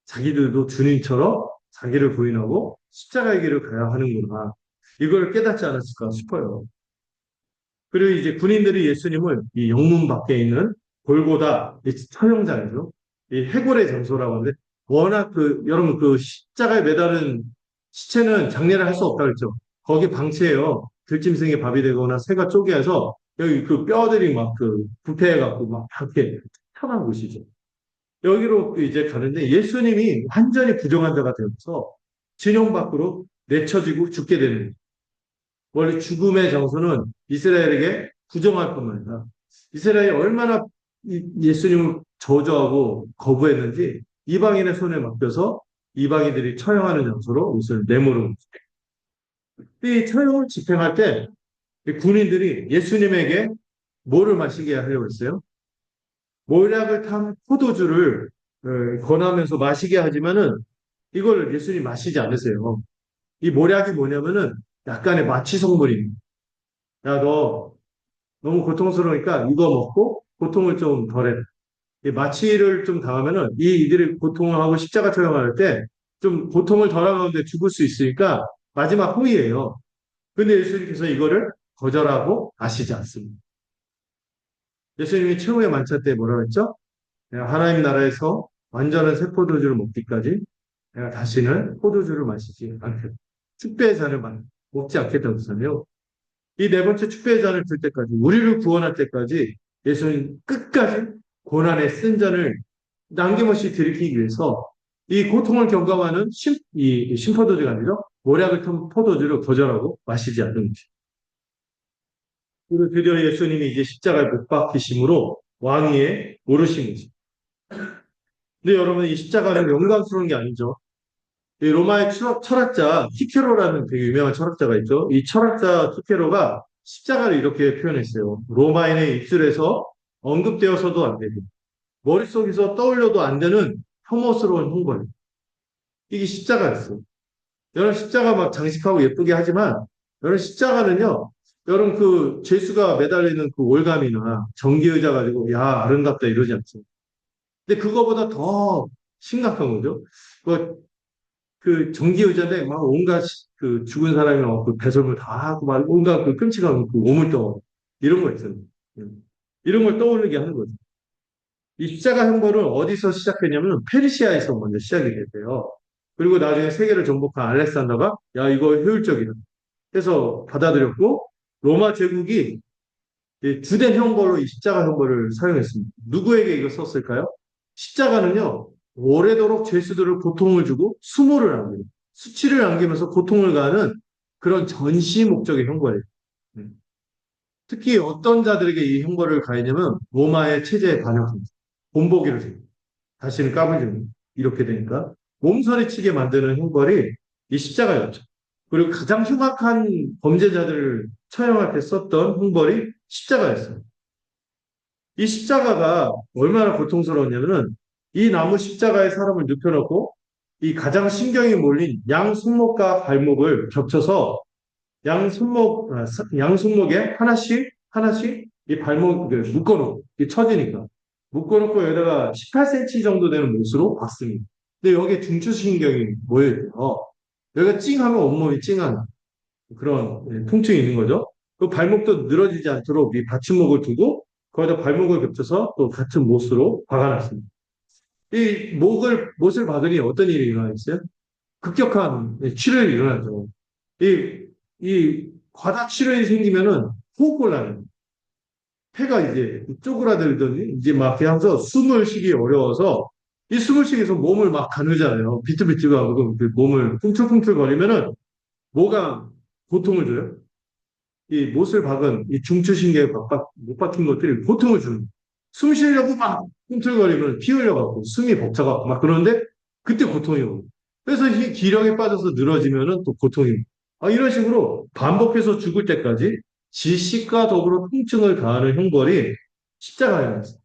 자기들도 주님처럼 자기를 부인하고 십자가의 길을 가야 하는구나. 이걸 깨닫지 않았을까 싶어요. 그리고 이제 군인들이 예수님을 이 영문 밖에 있는 골고다 처형장이죠. 이 해골의 장소라고 하는데 워낙 여러분 그 십자가에 매달은 시체는 장례를 할 수 없다고 했죠. 거기 방치해요. 들짐승의 밥이 되거나 새가 쪼개서 여기 그 뼈들이 막 부패해갖고 막 이렇게 타는 곳이죠. 여기로 이제 가는데 예수님이 완전히 부정한 자가 되어서 진영 밖으로 내쳐지고 죽게 되는 거예요. 원래 죽음의 장소는 이스라엘에게 부정할 뿐만 아니라 이스라엘이 얼마나 예수님을 저주하고 거부했는지 이방인의 손에 맡겨서 이방인들이 처형하는 장소로 옷을 내모르는 거예요. 이 처형을 집행할 때 군인들이 예수님에게 뭐를 마시게 하려고 했어요? 모략을 탄 포도주를 권하면서 마시게 하지만은 이걸 예수님 마시지 않으세요. 이 모략이 뭐냐면은 약간의 마취 성분입니다. 야, 너 너무 고통스러우니까 이거 먹고 고통을 좀 덜해. 이 마취를 좀 당하면은 이들이 고통을 하고 십자가 처형할 때 좀 고통을 덜한 가운데 죽을 수 있으니까 마지막 호의예요. 근데 예수님께서 이거를 거절하고 아시지 않습니다. 예수님이 최후의 만찬 때 뭐라고 했죠? 내가 하나님 나라에서 완전한 새 포도주를 먹기까지 내가 다시는 포도주를 마시지 않겠다. 축배의 잔을 먹지 않겠다고 했잖아요. 이 네 번째 축배의 잔을 들 때까지, 우리를 구원할 때까지 예수님 끝까지 고난의 쓴 잔을 남김없이 들이키기 위해서 이 고통을 경감하는 이 심포도주가 아니죠. 모략을 탄 포도주를 거절하고 마시지 않는 것이. 그리고 드디어 예수님이 이제 십자가에 못 박히심으로 왕위에 오르신 거죠. 근데 여러분, 이 십자가는 영광스러운 게 아니죠. 이 로마의 철학자 키케로라는 되게 유명한 철학자가 있죠. 이 철학자 키케로가 십자가를 이렇게 표현했어요. 로마인의 입술에서 언급되어서도 안 되고 머릿속에서 떠올려도 안 되는 혐오스러운 형벌. 이게 십자가였어요. 여러분 십자가 막 장식하고 예쁘게 하지만 여러분 십자가는요. 여러분 그 죄수가 매달리는 그 올감이나 전기의자 가지고 야 아름답다 이러지 않죠. 근데 그거보다 더 심각한 거죠. 그 전기의자인데 막 온갖 그 죽은 사람이 그 배설물 다 하고 막 온갖 그 끔찍한 그 오물덩어리 이런 거 있어요. 이런 걸 떠올리게 하는 거죠. 이 십자가 형벌은 어디서 시작했냐면 페르시아에서 먼저 시작이 됐대요. 그리고 나중에 세계를 정복한 알렉산더가 야 이거 효율적이다 해서 받아들였고 로마 제국이 주된 형벌로 이 십자가 형벌을 사용했습니다. 누구에게 이거 썼을까요? 십자가는요 오래도록 죄수들을 고통을 주고 수모를 남기고 수치를 남기면서 고통을 가하는 그런 전시 목적의 형벌이에요. 특히 어떤 자들에게 이 형벌을 가했냐면 로마의 체제에 반역합니다. 본보기를 해요. 다시는 까불지 이렇게 되니까 몸서리 치게 만드는 형벌이 이 십자가였죠. 그리고 가장 흉악한 범죄자들을 처형할 때 썼던 형벌이 십자가였어요. 이 십자가가 얼마나 고통스러웠냐면은 이 나무 십자가에 사람을 눕혀놓고 이 가장 신경이 몰린 양 손목과 발목을 겹쳐서 양 손목에 하나씩 하나씩 이 발목을 묶어놓고 처지니까 묶어놓고 여기다가 18cm 정도 되는 못으로 박습니다. 근데 여기에 중추신경이 모여있대요. 여기가 찡하면 온몸이 찡한 그런 통증이 있는 거죠. 그 발목도 늘어지지 않도록 이 받침목을 두고 거기다 발목을 겹쳐서 또 같은 못으로 박아놨습니다. 이 못을 박으니 어떤 일이 일어나겠어요? 급격한 출혈이 일어나죠. 이 과다 출혈이 생기면은 호흡곤란해요. 폐가 이제 쪼그라들더니 이제 막 하면서 숨을 쉬기 어려워서 이 숨을 쉬기 위해서 몸을 막 가누잖아요. 비틀비틀하고 그 몸을 꿈틀꿈틀거리면은 뭐가 고통을 줘요? 이 못을 박은 이 중추신경에 못 박힌 것들이 고통을 주는 거예요. 숨 쉬려고 막 꿈틀거리면 피 흘려갖고 숨이 벅차갖고 막 그러는데 그때 고통이 오고 그래서 이 기력에 빠져서 늘어지면은 또 고통이 오고 이런 식으로 반복해서 죽을 때까지 질식과 더불어 통증을 가하는 형벌이 십자가였어요.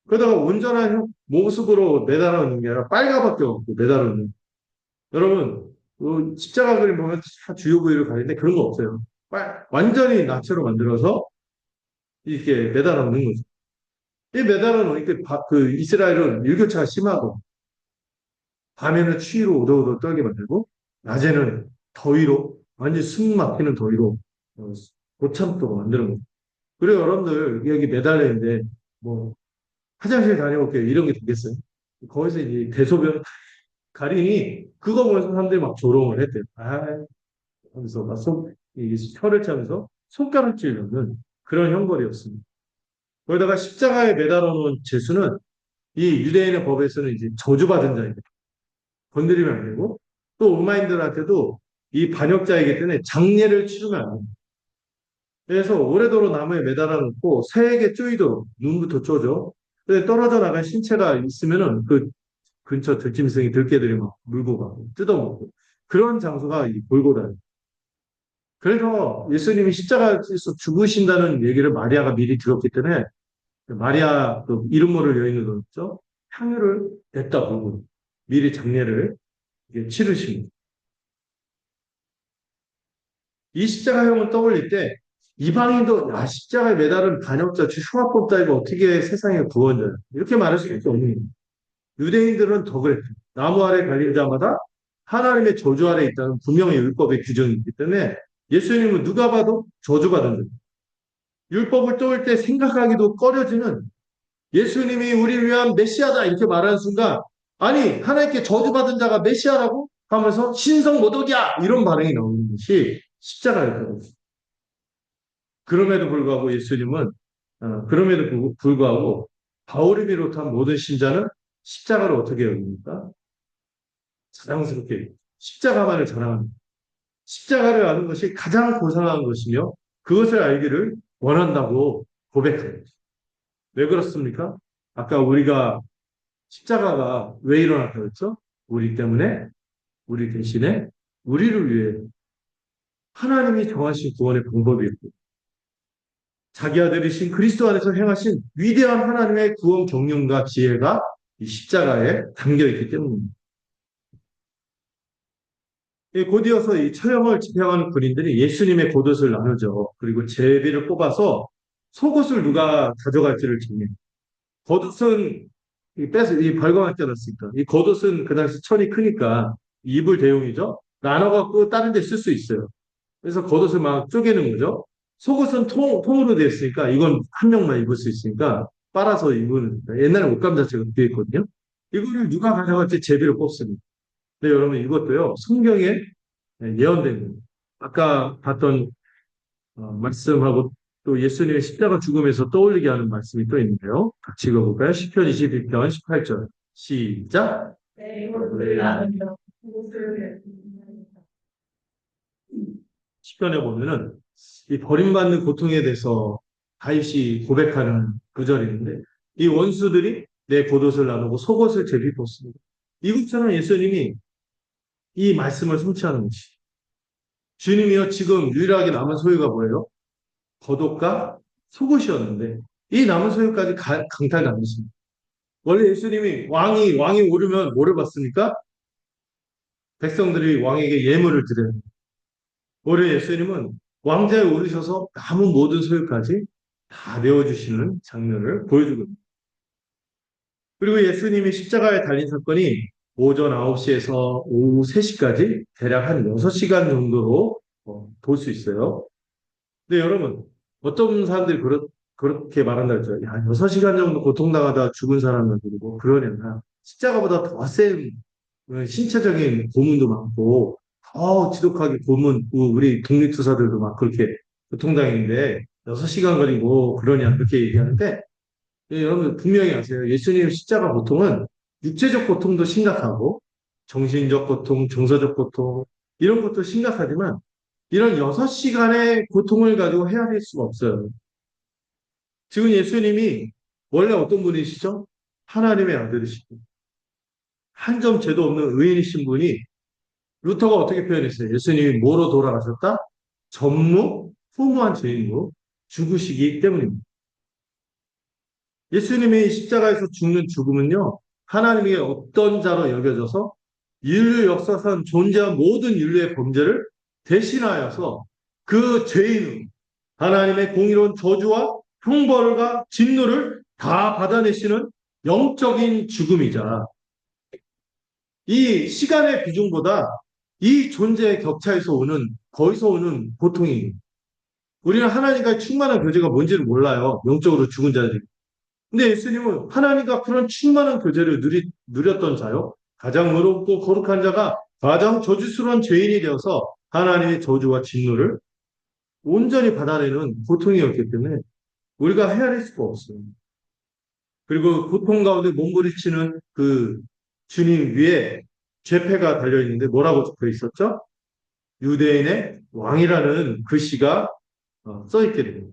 그러다가 온전한 모습으로 매달아놓는 게 아니라 빨가벗겨 갖고 매달아놓는 여러분 십자가 그림 보면 다 주요 부위를 가리는데 그런 거 없어요. 완전히 나체로 만들어서 이렇게 매달아 놓는 거죠. 이 매달아 놓으니까 그 이스라엘은 일교차가 심하고 밤에는 추위로 오도오도 떨게 만들고 낮에는 더위로 완전 숨 막히는 더위로 못 참도록 만드는 거죠. 그리고 여러분들 여기 매달려 있는데 뭐 화장실 다녀올게요 이런 게 되겠어요? 거기서 이제 대소변 가리니 그거 보면서 사람들이 막 조롱을 했대요. 하면서 막 이 혀를 차면서 손가락 찌르는 그런 형벌이었습니다. 거기다가 십자가에 매달아 놓은 죄수는 이 유대인의 법에서는 이제 저주받은 자입니다. 건드리면 안 되고 또 로마인들한테도 이 반역자이기 때문에 장례를 치르면 안 됩니다. 그래서 오래도록 나무에 매달아 놓고 새에게 쪼이도록 눈부터 쪼죠. 근데 떨어져 나간 신체가 있으면은 그 근처 들짐승이 들개들이 막 물고 가고 뜯어먹고 그런 장소가 이 골고다예요. 그래서 예수님이 십자가에서 죽으신다는 얘기를 마리아가 미리 들었기 때문에 마리아 그 이름 모를 여인으로 있죠. 향유를 냈다 보고 미리 장례를 치르십니다. 이 십자가형을 떠올릴 때 이방인도 야 십자가에 매달은 반역자 흉악범 따위가 어떻게 세상의 구원자야 이렇게 말할 수밖에 없는 거예요. 유대인들은 더 그랬죠. 나무 아래 갈린 자마다 하나님의 저주 아래 있다는 분명히 율법의 규정이 있기 때문에 예수님은 누가 봐도 저주받은 거예요. 율법을 떠올 때 생각하기도 꺼려지는 예수님이 우리를 위한 메시아다 이렇게 말하는 순간 아니 하나님께 저주받은 자가 메시아라고 하면서 신성 모독이야 이런 반응이 나오는 것이 십자가였거든요. 그럼에도 불구하고 예수님은 그럼에도 불구하고 바울을 비롯한 모든 신자는 십자가를 어떻게 여깁니까? 자랑스럽게 십자가만을 자랑합니다. 십자가를 아는 것이 가장 고상한 것이며 그것을 알기를 원한다고 고백합니다. 왜 그렇습니까? 아까 우리가 십자가가 왜 일어났다고 했죠? 우리 때문에, 우리 대신에, 우리를 위해 하나님이 정하신 구원의 방법이 있고 자기 아들이신 그리스도 안에서 행하신 위대한 하나님의 구원 경륜과 지혜가 이 십자가에 담겨 있기 때문입니다. 곧이어서 이 처형을 집행하는 군인들이 예수님의 겉옷을 나누죠. 그리고 제비를 뽑아서 속옷을 누가 가져갈지를 정해요. 겉옷은 이 벌거벗 껴놨으니까. 이 겉옷은 그 당시 천이 크니까 이불 대용이죠. 나눠갖고 다른 데 쓸 수 있어요. 그래서 겉옷을 막 쪼개는 거죠. 속옷은 통으로 되어 있으니까 이건 한 명만 입을 수 있으니까 빨아서 입는 옛날에 옷감 자체가 그게 있거든요. 이거를 누가 가져갈지 제비를 뽑습니다. 근데 여러분 이것도요 성경에 예언된 거예요. 아까 봤던 말씀하고 또 예수님의 십자가 죽음에서 떠올리게 하는 말씀이 또 있는데요. 같이 읽어볼까요? 시편 21편 18절 시작. 시편에 보면은 이 버림받는 고통에 대해서 다윗이 고백하는 구절이 있는데 이 원수들이 내 겉옷을 나누고 속옷을 제비 벗습니다. 이것처럼 예수님이 이 말씀을 성취하는 것이 주님이요 지금 유일하게 남은 소유가 뭐예요? 겉옷과 속옷이었는데 이 남은 소유까지 강탈당했습니다. 원래 예수님이 왕이 오르면 뭐를 받습니까? 백성들이 왕에게 예물을 드려요. 올해 예수님은 왕자에 오르셔서 남은 모든 소유까지 다 내어주시는 장면을 보여주고 있습니다. 그리고 예수님이 십자가에 달린 사건이 오전 9시에서 오후 3시까지 대략 한 6시간 정도로 볼 수 있어요. 근데 여러분, 어떤 사람들이 그렇게 말한다 했죠. 야, 6시간 정도 고통당하다 죽은 사람은 그리고 그러려나 십자가보다 더 센 신체적인 고문도 많고 더 지독하게 고문, 우리 독립투사들도 막 그렇게 고통당했는데 6시간 걸리고 그러냐 그렇게 얘기하는데 여러분 분명히 아세요. 예수님 십자가 고통은 육체적 고통도 심각하고 정신적 고통, 정서적 고통 이런 것도 심각하지만 이런 6시간의 고통을 가지고 헤아릴 수가 없어요. 지금 예수님이 원래 어떤 분이시죠? 하나님의 아들이시고 한 점 죄도 없는 의인이신 분이 루터가 어떻게 표현했어요? 예수님이 뭐로 돌아가셨다? 전무후무한 죄인으로 죽으시기 때문입니다. 예수님이 십자가에서 죽는 죽음은요, 하나님의 어떤 자로 여겨져서 인류 역사상 존재한 모든 인류의 범죄를 대신하여서 그 죄인으로 하나님의 공의로운 저주와 형벌과 진노를 다 받아내시는 영적인 죽음이자 이 시간의 비중보다 이 존재의 격차에서 오는 거기서 오는 고통이 우리는 하나님과의 충만한 교제가 뭔지를 몰라요. 영적으로 죽은 자들이. 근데 예수님은 하나님과 그런 충만한 교제를 누렸던 자요. 가장 어렵고 거룩한 자가 가장 저주스러운 죄인이 되어서 하나님의 저주와 진노를 온전히 받아내는 고통이었기 때문에 우리가 헤아릴 수가 없어요. 그리고 고통 가운데 몸부리치는 그 주님 위에 죄패가 달려있는데 뭐라고 적혀 있었죠? 유대인의 왕이라는 글씨가 써있게 됩니다.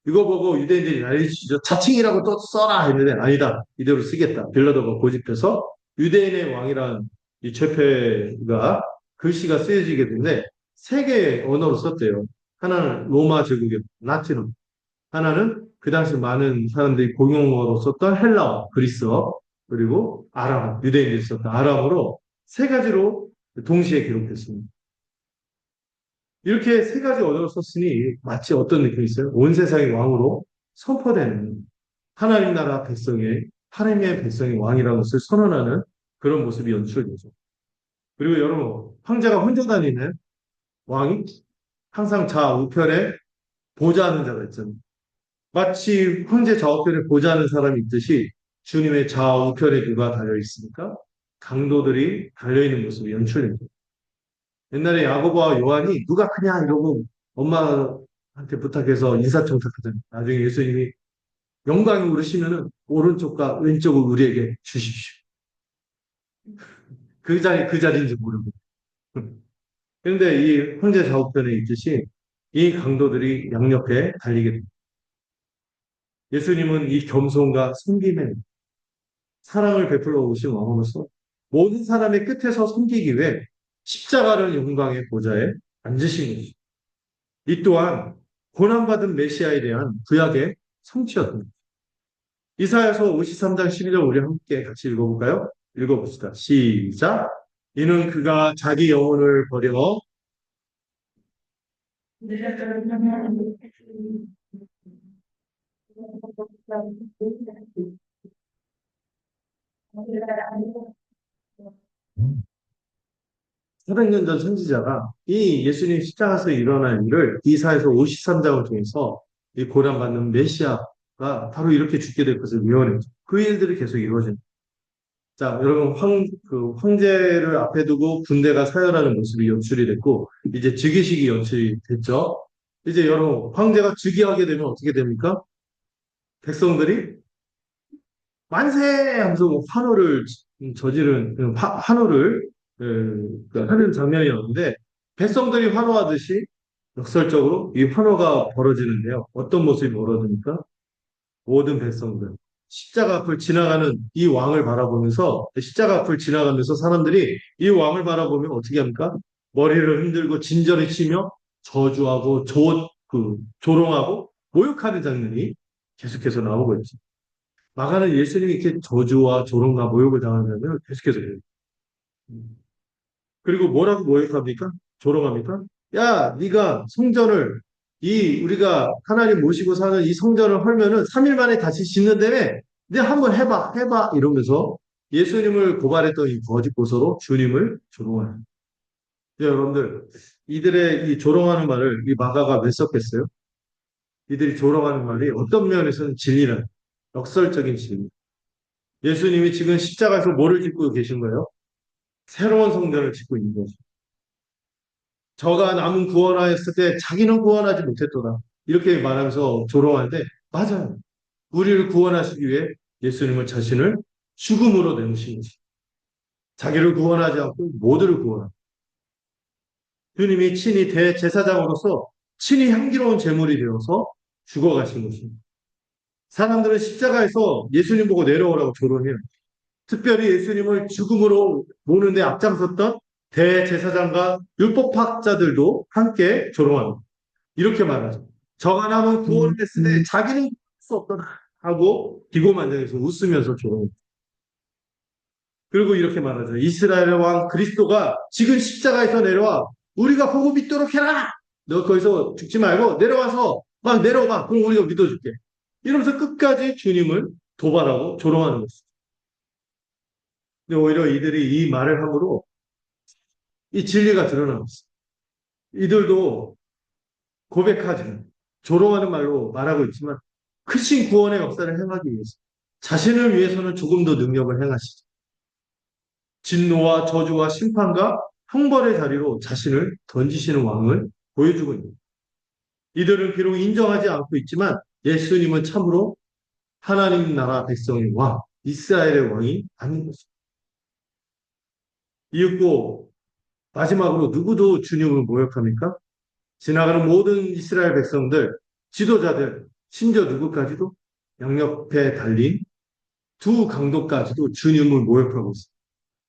이거 보고 유대인들이 난리치죠. 자칭이라고 또 써라 했는데 아니다. 이대로 쓰겠다. 빌라도가 고집해서 유대인의 왕이란 이 죄패가 글씨가 쓰여지게 되는데 세 개의 언어로 썼대요. 하나는 로마 제국의 라틴어, 하나는 그 당시 많은 사람들이 공용어로 썼던 헬라어, 그리스어, 그리고 아람, 유대인들이 썼던 아람어로 세 가지로 동시에 기록됐습니다. 이렇게 세 가지 언어를 썼으니 마치 어떤 느낌이 있어요? 온 세상의 왕으로 선포되는 하나님 나라 백성의, 하나님의 백성의 왕이라는 것을 선언하는 그런 모습이 연출되죠. 그리고 여러분, 황제가 혼자 다니는 왕이 항상 좌우편에 보좌하는 자가 있잖아요. 마치 황제 좌우편에 보좌하는 사람이 있듯이 주님의 좌우편에 누가 달려 있습니까? 강도들이 달려있는 모습이 연출됩니다. 옛날에 야고보와 요한이 누가 크냐 이러고 엄마한테 부탁해서 인사청탁하잖아요. 나중에 예수님이 영광이 오르시면은 오른쪽과 왼쪽을 우리에게 주십시오. 그 자리인지 모르고. 그런데 이 황제 좌우편에 있듯이 이 강도들이 양옆에 달리게 됩니다. 예수님은 이 겸손과 섬김의 사랑을 베풀어 오신 왕으로서 모든 사람의 끝에서 섬기기 위해 십자가를 영광의 보좌에 앉으신 것입니다. 이 또한 고난받은 메시아에 대한 구약의 성취였습니다. 이사야서 53장 12절 우리 함께 같이 읽어볼까요? 읽어봅시다. 시작. 이는 그가 자기 영혼을 버려 사백 년 전 선지자가 이 예수님 십자가에서 일어난 일을 이사야서 53장을 통해서 이 고난받는 메시아가 바로 이렇게 죽게 될 것을 예언했죠. 그 일들이 계속 이루어집니다. 자, 여러분 황제를 앞에 두고 군대가 사열하는 모습이 연출이 됐고 이제 즉위식이 연출이 됐죠. 이제 여러분 황제가 즉위하게 되면 어떻게 됩니까? 백성들이 만세 하면서 뭐 환호를 저지른 환호를 하는 장면이었는데 백성들이 환호하듯이 역설적으로 이 환호가 벌어지는데요. 어떤 모습이 벌어집니까? 모든 백성들 십자가 앞을 지나가는 이 왕을 바라보면서 십자가 앞을 지나가면서 사람들이 이 왕을 바라보면 어떻게 합니까? 머리를 흔들고 진저리 치며 저주하고 조롱하고 모욕하는 장면이 계속해서 나오고 있죠. 마가는 예수님이 이렇게 저주와 조롱과 모욕을 당하는 장면을 계속해서 해요. 그리고 뭐라고 모욕합니까? 조롱합니까? 야, 네가 성전을 우리가 하나님 모시고 사는 이 성전을 헐면은 3일 만에 다시 짓는다며 네 한번 해봐 이러면서 예수님을 고발했던 이 거짓 고소로 주님을 조롱하는. 여러분들 이들의 이 조롱하는 말을 이 마가가 왜 썼겠어요? 이들이 조롱하는 말이 어떤 면에서는 진리는 역설적인 진리. 예수님이 지금 십자가에서 뭐를 짓고 계신 거예요? 새로운 성전을 짓고 있는 거죠. 저가 남은 구원하였을 때 자기는 구원하지 못했도다. 이렇게 말하면서 조롱하는데 맞아요. 우리를 구원하시기 위해 예수님은 자신을 죽음으로 내모신 것이 자기를 구원하지 않고 모두를 구원합니다. 주님이 친히 대제사장으로서 친히 향기로운 제물이 되어서 죽어가신 것입니다. 사람들은 십자가에서 예수님 보고 내려오라고 조롱해요. 특별히 예수님을 죽음으로 모는데 앞장섰던 대제사장과 율법학자들도 함께 조롱합니다. 이렇게 말하죠. 저가 남은 구원을 했을 때 자기는 할 수 없다 하고 기고만장해서 웃으면서 조롱합니다. 그리고 이렇게 말하죠. 이스라엘 왕 그리스도가 지금 십자가에서 내려와 우리가 보고 믿도록 해라. 너 거기서 죽지 말고 내려와서 막 내려와. 그럼 우리가 믿어줄게. 이러면서 끝까지 주님을 도발하고 조롱하는 것이죠. 근데 오히려 이들이 이 말을 함으로 이 진리가 드러나고 있어요. 이들도 고백하지만 조롱하는 말로 말하고 있지만 크신 구원의 역사를 행하기 위해서 자신을 위해서는 조금 더 능력을 행하시죠. 진노와 저주와 심판과 형벌의 자리로 자신을 던지시는 왕을 보여주고 있습니다. 이들은 비록 인정하지 않고 있지만 예수님은 참으로 하나님 나라 백성의 왕, 이스라엘의 왕이 아닌 것입니다. 이윽고 마지막으로 누구도 주님을 모욕합니까? 지나가는 모든 이스라엘 백성들, 지도자들, 심지어 누구까지도 양옆에 달린 두 강도까지도 주님을 모욕하고 있습니다.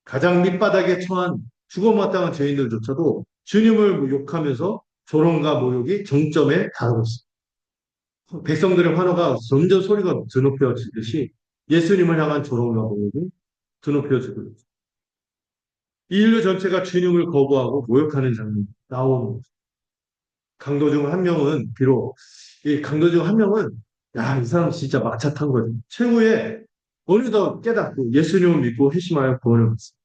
가장 밑바닥에 처한 죽어마땅한 죄인들조차도 주님을 욕하면서 조롱과 모욕이 정점에 다루고 있습니다. 백성들의 환호가 점점 소리가 드높여지듯이 예수님을 향한 조롱과 모욕이 드높여지고 있습니다. 인류 전체가 주님을 거부하고 모욕하는 장면이 나오는 거죠. 강도 중 한 명은 비록 이 강도 중 한 명은 야, 이 사람 진짜 막차 탄 거지. 최후에 어느덧 깨닫고 예수님을 믿고 회심하여 구원을 받습니다.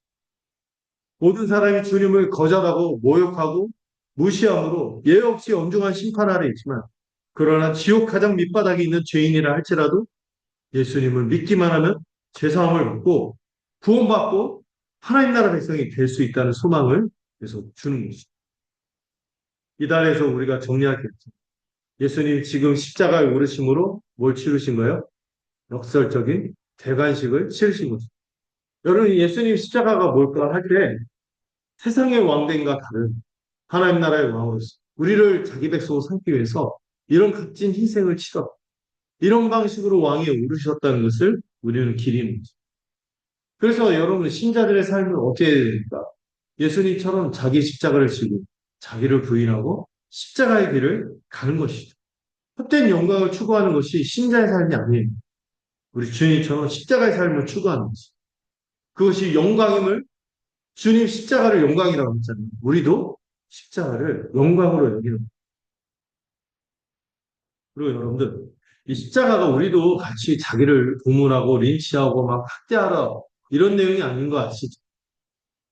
모든 사람이 주님을 거절하고 모욕하고 무시함으로 예 없이 엄중한 심판 아래 있지만 그러나 지옥 가장 밑바닥에 있는 죄인이라 할지라도 예수님을 믿기만 하면 죄사함을 받고 구원받고 하나님 나라 백성이 될 수 있다는 소망을 계속 주는 것이죠. 이달에서 우리가 정리할 게 있죠. 예수님 지금 십자가에 오르심으로 뭘 치르신 거예요? 역설적인 대관식을 치르신 거죠. 여러분 예수님 십자가가 뭘까 할 때 세상의 왕됨과 다른 하나님 나라의 왕으로서 우리를 자기 백성으로 삼기 위해서 이런 값진 희생을 치렀다. 이런 방식으로 왕이 오르셨다는 것을 우리는 기리는 거죠. 그래서 여러분 신자들의 삶은 어떻게 해야 됩니까? 예수님처럼 자기 십자가를 지고 자기를 부인하고 십자가의 길을 가는 것이죠. 헛된 영광을 추구하는 것이 신자의 삶이 아니에요. 우리 주님처럼 십자가의 삶을 추구하는 것이. 그것이 영광임을 주님 십자가를 영광이라고 했잖아요. 우리도 십자가를 영광으로 여기는 거예요. 그리고 여러분들 이 십자가가 우리도 같이 자기를 고문하고 린치하고 막 학대하라 이런 내용이 아닌 거 아시죠?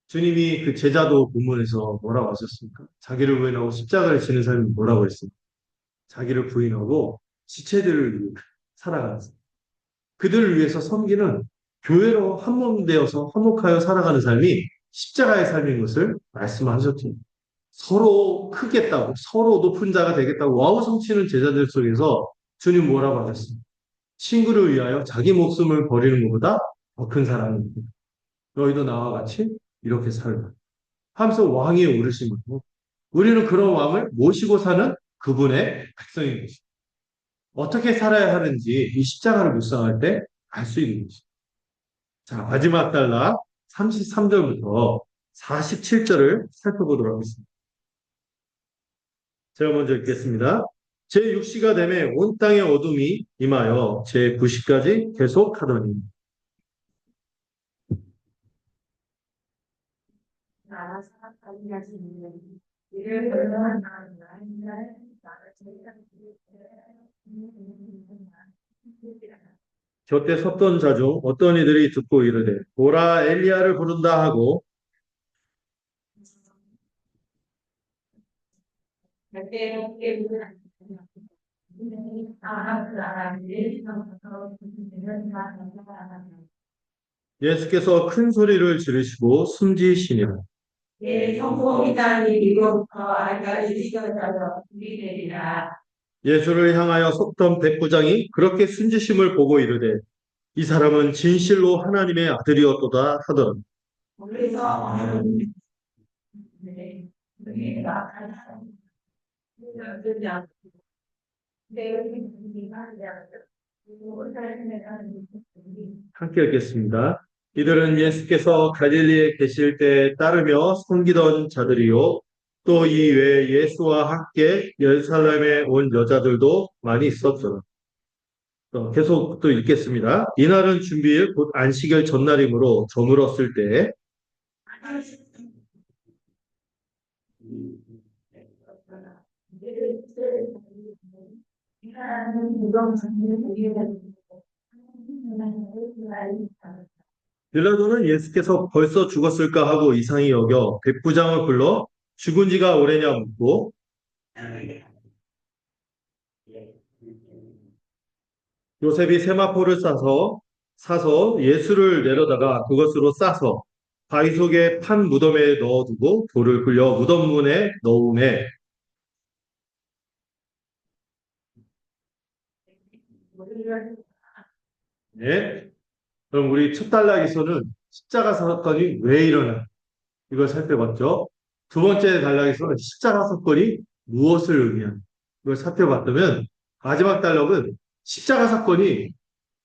주님이 그 제자도 본문에서 뭐라고 하셨습니까? 자기를 부인하고 십자가를 지는 사람이 뭐라고 했습니까? 자기를 부인하고 지체들을 위해 살아가는 사람. 그들을 위해서 섬기는 교회로 한몸되어서 화목하여 살아가는 삶이 십자가의 삶인 것을 말씀하셨죠. 서로 크겠다고, 서로 높은 자가 되겠다고 와우 성치는 제자들 속에서 주님 뭐라고 하셨습니까? 친구를 위하여 자기 목숨을 버리는 것보다 더 큰 사랑입니다. 너희도 나와 같이 이렇게 살라. 하면서 왕이 오르신 거고, 우리는 그런 왕을 모시고 사는 그분의 백성인 것입니다. 어떻게 살아야 하는지 이 십자가를 묵상할 때 알 수 있는 것입니다. 자, 마지막 단락 33절부터 47절을 살펴보도록 하겠습니다. 제가 먼저 읽겠습니다. 제6시가 되매 온 땅의 어둠이 임하여 제9시까지 계속하더니 곁에 섰던 자 중 어떤 이들이 듣고 이르되 보라 엘리야를 부른다 하고 예수께서 큰 소리를 지르시고 숨지시니라. 예, 성공이다니 이로부터 알까지 지켜져서 우리되리라. 예수를 향하여 섰던 백부장이 그렇게 숨지심을 보고 이르되 이 사람은 진실로 하나님의 아들이었도다 하더라. 그래서 함께 읽겠습니다. 이들은 예수께서 갈릴리에 계실 때 따르며 섬기던 자들이요. 또 이 외에 예수와 함께 예루살렘에 온 여자들도 많이 있었더라. 계속 또 읽겠습니다. 이날은 준비일 곧 안식일 전날이므로 저물었을 때 빌라도는 예수께서 벌써 죽었을까 하고 이상히 여겨 백부장을 불러 죽은 지가 오래냐 묻고 요셉이 세마포를 사서 예수를 내려다가 그것으로 싸서 바위 속에 판 무덤에 넣어두고 돌을 굴려 무덤 문에 넣음에 네. 그럼 우리 첫 단락에서는 십자가 사건이 왜 일어나? 이걸 살펴봤죠. 두 번째 단락에서는 십자가 사건이 무엇을 의미하는 걸 살펴봤다면 마지막 단락은 십자가 사건이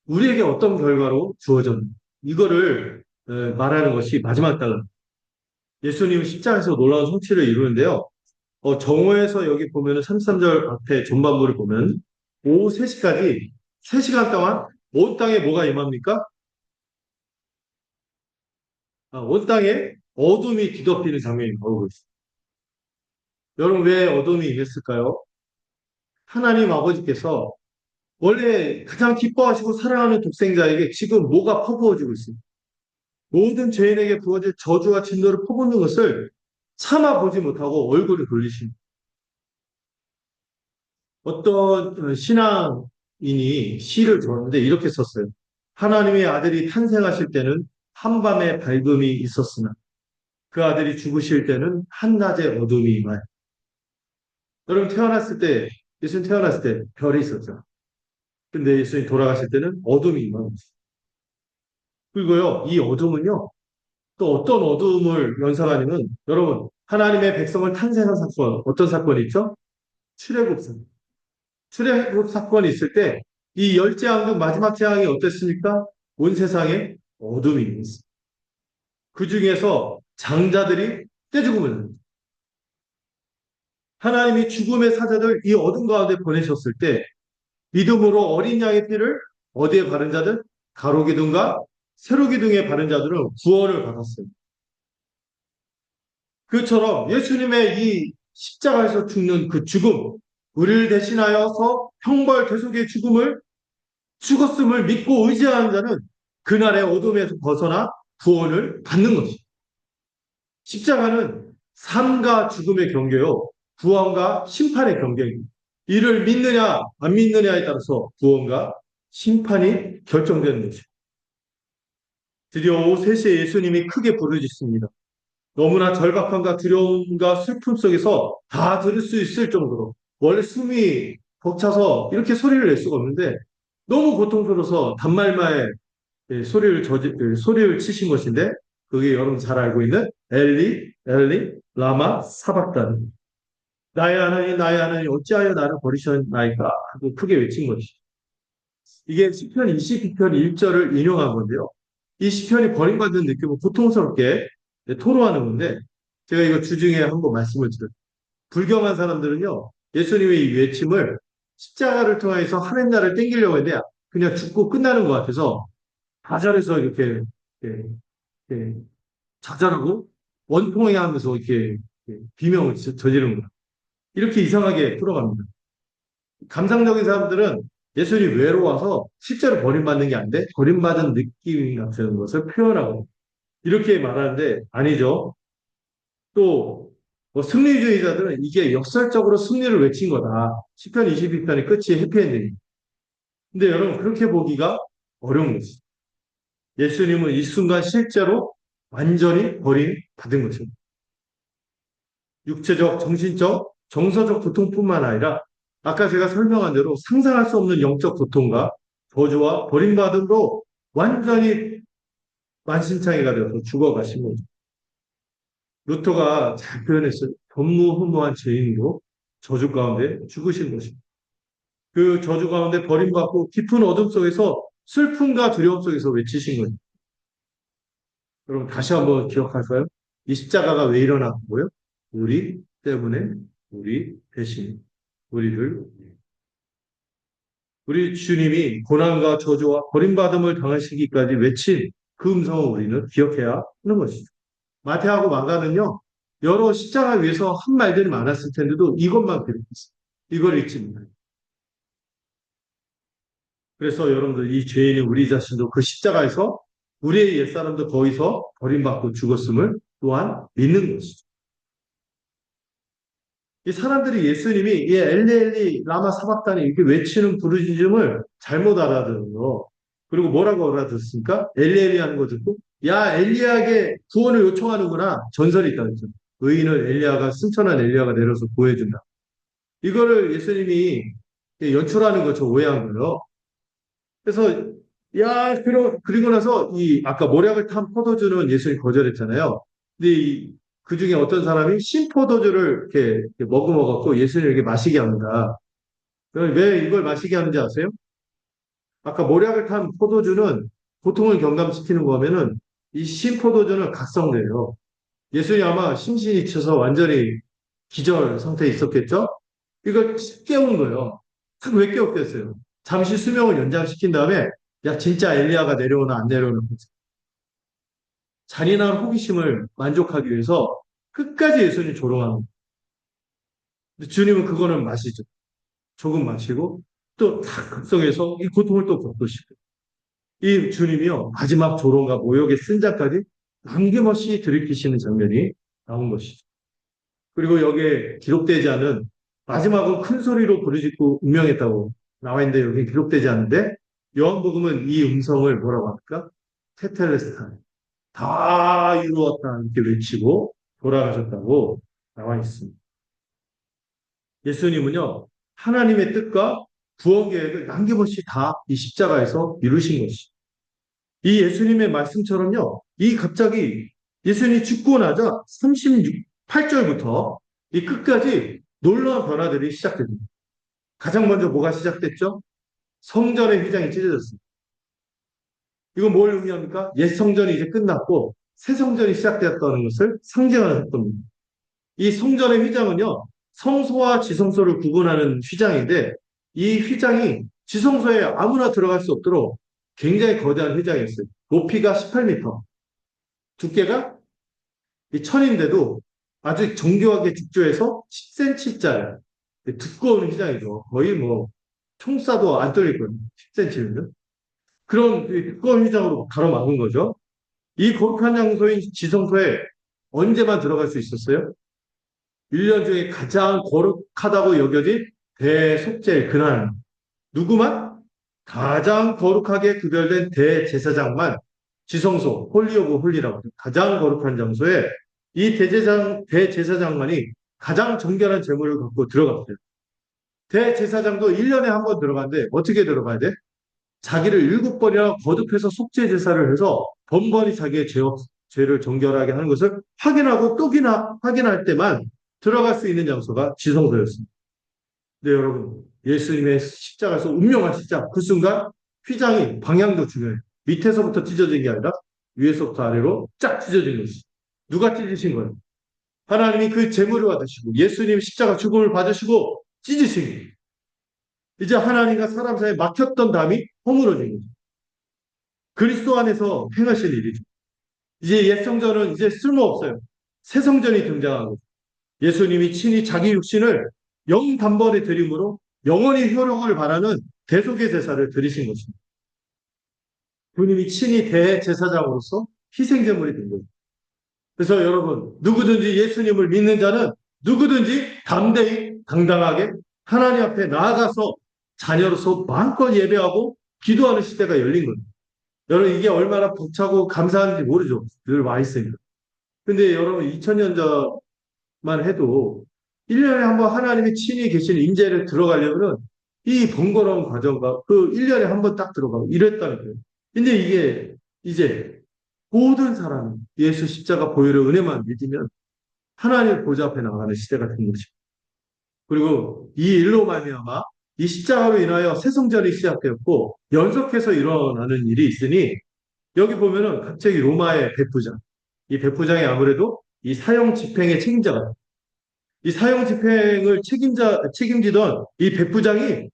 우리에게 어떤 결과로 주어졌는지 이거를 말하는 것이 마지막 단락. 예수님은 십자가에서 놀라운 성취를 이루는데요. 정오에서 여기 보면은 33절 앞에 전반부를 보면 오후 3시까지 3시간 동안 온 땅에 뭐가 임합니까? 온 땅에 어둠이 뒤덮이는 장면이 나오고 있어요. 여러분 왜 어둠이 임했을까요? 하나님 아버지께서 원래 가장 기뻐하시고 사랑하는 독생자에게 지금 뭐가 퍼부어지고 있습니다. 모든 죄인에게 부어질 저주와 진노를 퍼붓는 것을 참아보지 못하고 얼굴을 돌리십니다. 어떤 신앙인이 시를 줬는데 이렇게 썼어요. 하나님의 아들이 탄생하실 때는 한밤의 밝음이 있었으나 그 아들이 죽으실 때는 한낮의 어둠이 임하여. 여러분 예수님 태어났을 때 별이 있었죠. 근데 예수님 돌아가실 때는 어둠이 임하고 있어요. 그리고요, 이 어둠은요, 또 어떤 어둠을 연상하냐면, 여러분, 하나님의 백성을 탄생한 사건, 어떤 사건이 있죠? 출애굽 사건. 출애굽 사건이 있을 때, 이 열 재앙 중 마지막 재앙이 어땠습니까? 온 세상에 어둠이 있습니다. 그 중에서 장자들이 떼죽음을 하나님이 죽음의 사자들 이 어둠 가운데 보내셨을 때 믿음으로 어린 양의 피를 어디에 바른 자들? 가로기둥과 세로기둥에 바른 자들은 구원을 받았어요. 그처럼 예수님의 이 십자가에서 죽는 그 죽음, 우리를 대신하여서 형벌 대속의 죽었음을 믿고 의지하는 자는 그날의 어둠에서 벗어나 구원을 받는 것입니다. 십자가는 삶과 죽음의 경계요, 구원과 심판의 경계입니다. 이를 믿느냐 안 믿느냐에 따라서 구원과 심판이 결정되는 것입니다. 드디어 오후 3시에 예수님이 크게 부르짖습니다. 너무나 절박함과 두려움과 슬픔 속에서 다 들을 수 있을 정도로 원래 숨이 벅차서 이렇게 소리를 낼 수가 없는데 너무 고통스러워서 단말마에 소리를 치신 것인데 그게 여러분 잘 알고 있는 엘리 엘리 라마 사박다니 나의 하나님 어찌하여 나를 버리셨나이까 하고 크게 외친 것이 이게 시편 22편 1절을 인용한 건데요. 이 시편이 버림받은 느낌을 고통스럽게 토로하는 건데 제가 이거 주중에 한번 말씀을 드렸어요. 불경한 사람들은요. 예수님의 이 외침을 십자가를 통해서 하는 날을 땡기려고 했는데 그냥 죽고 끝나는 것 같아서 좌절해서 이렇게, 이렇게 좌절하고 원통해하면서 이렇게 비명을 저지르는 거예요. 이렇게 이상하게 풀어갑니다. 감상적인 사람들은 예수님이 외로워서 실제로 버림받는 게 아닌데 버림받은 느낌 같은 것을 표현하고 이렇게 말하는데 아니죠. 또 승리주의자들은 이게 역설적으로 승리를 외친 거다. 10편 22편의 끝이 해피엔딩입니다. 근데 여러분 그렇게 보기가 어려운 거지. 예수님은 이 순간 실제로 완전히 버림받은 것입니다. 육체적, 정신적, 정서적 고통뿐만 아니라 아까 제가 설명한 대로 상상할 수 없는 영적 고통과 저주와 버림받음으로 완전히 만신창이가 되어서 죽어가신 거죠. 루터가 잘 표현했어요. 전무후무한 죄인으로 저주 가운데 죽으신 것입니다. 그 저주 가운데 버림받고 깊은 어둠 속에서 슬픔과 두려움 속에서 외치신 거죠. 여러분 다시 한번 기억할까요? 이 십자가가 왜 일어났고요? 우리 때문에 우리 대신 우리 주님이 고난과 저주와 버림받음을 당하시기까지 외친 그 음성을 우리는 기억해야 하는 것이죠. 마태하고 마가는요, 여러 십자가 위해서 한 말들이 많았을 텐데도 이것만 기록했어요. 이걸 읽지 못해요. 그래서 여러분들 이 죄인인 우리 자신도 그 십자가에서 우리의 옛사람도 거기서 버림받고 죽었음을 또한 믿는 것이죠. 이 사람들이 예수님이 이 엘리 엘리 라마 사박다니 이렇게 외치는 부르짖음을 잘못 알아들은 거. 그리고 뭐라고 알아들었습니까? 엘리 엘리 하는 거 듣고 야 엘리야에게 구원을 요청하는구나. 전설이 있다 그랬죠. 의인을 엘리야가 승천한 엘리야가 내려서 구해준다. 이거를 예수님이 연출하는 거 저 오해한 거예요. 그래서 그리고 나서 이 아까 모략을 탄 포도주는 예수님이 거절했잖아요. 근데 이 그 중에 어떤 사람이 신포도주를 이렇게 머금어갖고 예수님에게 마시게 합니다. 왜 이걸 마시게 하는지 아세요? 아까 모략을 탄 포도주는 고통을 경감시키는 거면은 이 신포도주는 각성돼요. 예수님이 아마 심신이 쳐서 완전히 기절 상태에 있었겠죠? 이걸 깨우는 거예요. 왜 깨웠겠어요? 잠시 수명을 연장시킨 다음에 야 진짜 엘리야가 내려오나 안 내려오나 잔인한 호기심을 만족하기 위해서 끝까지 예수님 조롱하는 거예요. 근데 주님은 그거는 마시죠. 조금 마시고 또 탁 극성해서 이 고통을 또 겪으시고 이 주님이요 마지막 조롱과 모욕의 쓴자까지 남김없이 들이키시는 장면이 나온 것이죠. 그리고 여기에 기록되지 않은 마지막은 큰 소리로 부르짖고 운명했다고 나와 있는데 여기 기록되지 않는데 요한복음은 이 음성을 뭐라고 합니까? 테텔레스탄 다 이루었다 이렇게 외치고 돌아가셨다고 나와 있습니다. 예수님은요 하나님의 뜻과 구원 계획을 남김없이 다 이 십자가에서 이루신 것이죠. 이 예수님의 말씀처럼요 이 갑자기 예수님이 죽고 나자 38절부터 이 끝까지 놀라운 변화들이 시작됩니다. 가장 먼저 뭐가 시작됐죠? 성전의 휘장이 찢어졌습니다. 이건 뭘 의미합니까? 옛 성전이 이제 끝났고 새 성전이 시작되었다는 것을 상징하는 사건입니다. 이 성전의 휘장은요, 성소와 지성소를 구분하는 휘장인데 이 휘장이 지성소에 아무나 들어갈 수 없도록 굉장히 거대한 휘장이었어요. 높이가 18m, 두께가 1000인데도 아주 정교하게 축조해서 10cm짜리 두꺼운 휘장이죠. 거의 뭐 총쏴도 안 뚫릴 거예요. 10cm면. 그런 두꺼운 휘장으로 가로막은 거죠. 이 거룩한 장소인 지성소에 언제만 들어갈 수 있었어요? 1년 중에 가장 거룩하다고 여겨진 대속죄 그날. 누구만? 가장 거룩하게 구별된 대제사장만 지성소, 홀리 오브 홀리라고 하죠. 가장 거룩한 장소에 이 대제사장만이 가장 정결한 제물을 갖고 들어갔어요. 대제사장도 1년에 한 번 들어가는데 어떻게 들어가야 돼? 자기를 7번이나 거듭해서 속죄 제사를 해서 번번이 자기의 죄를 정결하게 하는 것을 확인하고 또 확인할 때만 들어갈 수 있는 장소가 지성소였습니다. 네, 여러분. 예수님의 십자가에서 운명한 십자가. 그 순간 휘장이 방향도 중요해요. 밑에서부터 찢어진 게 아니라 위에서부터 아래로 쫙 찢어진 것이. 누가 찢으신 거예요? 하나님이 그 제물을 받으시고 예수님 십자가 죽음을 받으시고 찢으신 거예요. 이제 하나님과 사람 사이에 막혔던 담이 허물어진 거죠. 그리스도 안에서 행하실 일이죠. 이제 옛 성전은 이제 쓸모없어요. 새 성전이 등장하고 예수님이 친히 자기 육신을 영단번에 드림으로 영원히 효력을 바라는 대속의 제사를 드리신 것입니다. 주님이 친히 대제사장으로서 희생제물이 된 거예요. 그래서 여러분 누구든지 예수님을 믿는 자는 누구든지 담대히 당당하게 하나님 앞에 나아가서 자녀로서 마음껏 예배하고 기도하는 시대가 열린 거예요. 여러분 이게 얼마나 벅차고 감사한지 모르죠. 늘 와 있으니까. 근데 여러분 2000년 전만 해도 1년에 한 번 하나님이 친히 계신 임재를 들어가려면 이 번거로운 과정과 그 1년에 한 번 딱 들어가고 이랬다는 거예요. 근데 이게 이제 모든 사람이 예수 십자가 보혈의 은혜만 믿으면 하나님 보좌 앞에 나가는 시대가 된 것입니다. 그리고 이 일로 말미암아 이 십자가로 인하여 새 성전이 시작되었고 연속해서 일어나는 일이 있으니 여기 보면은 갑자기 로마의 백부장 이 백부장이 아무래도 이 사형 집행의 책임자가 이 사형 집행을 책임지던 이 백부장이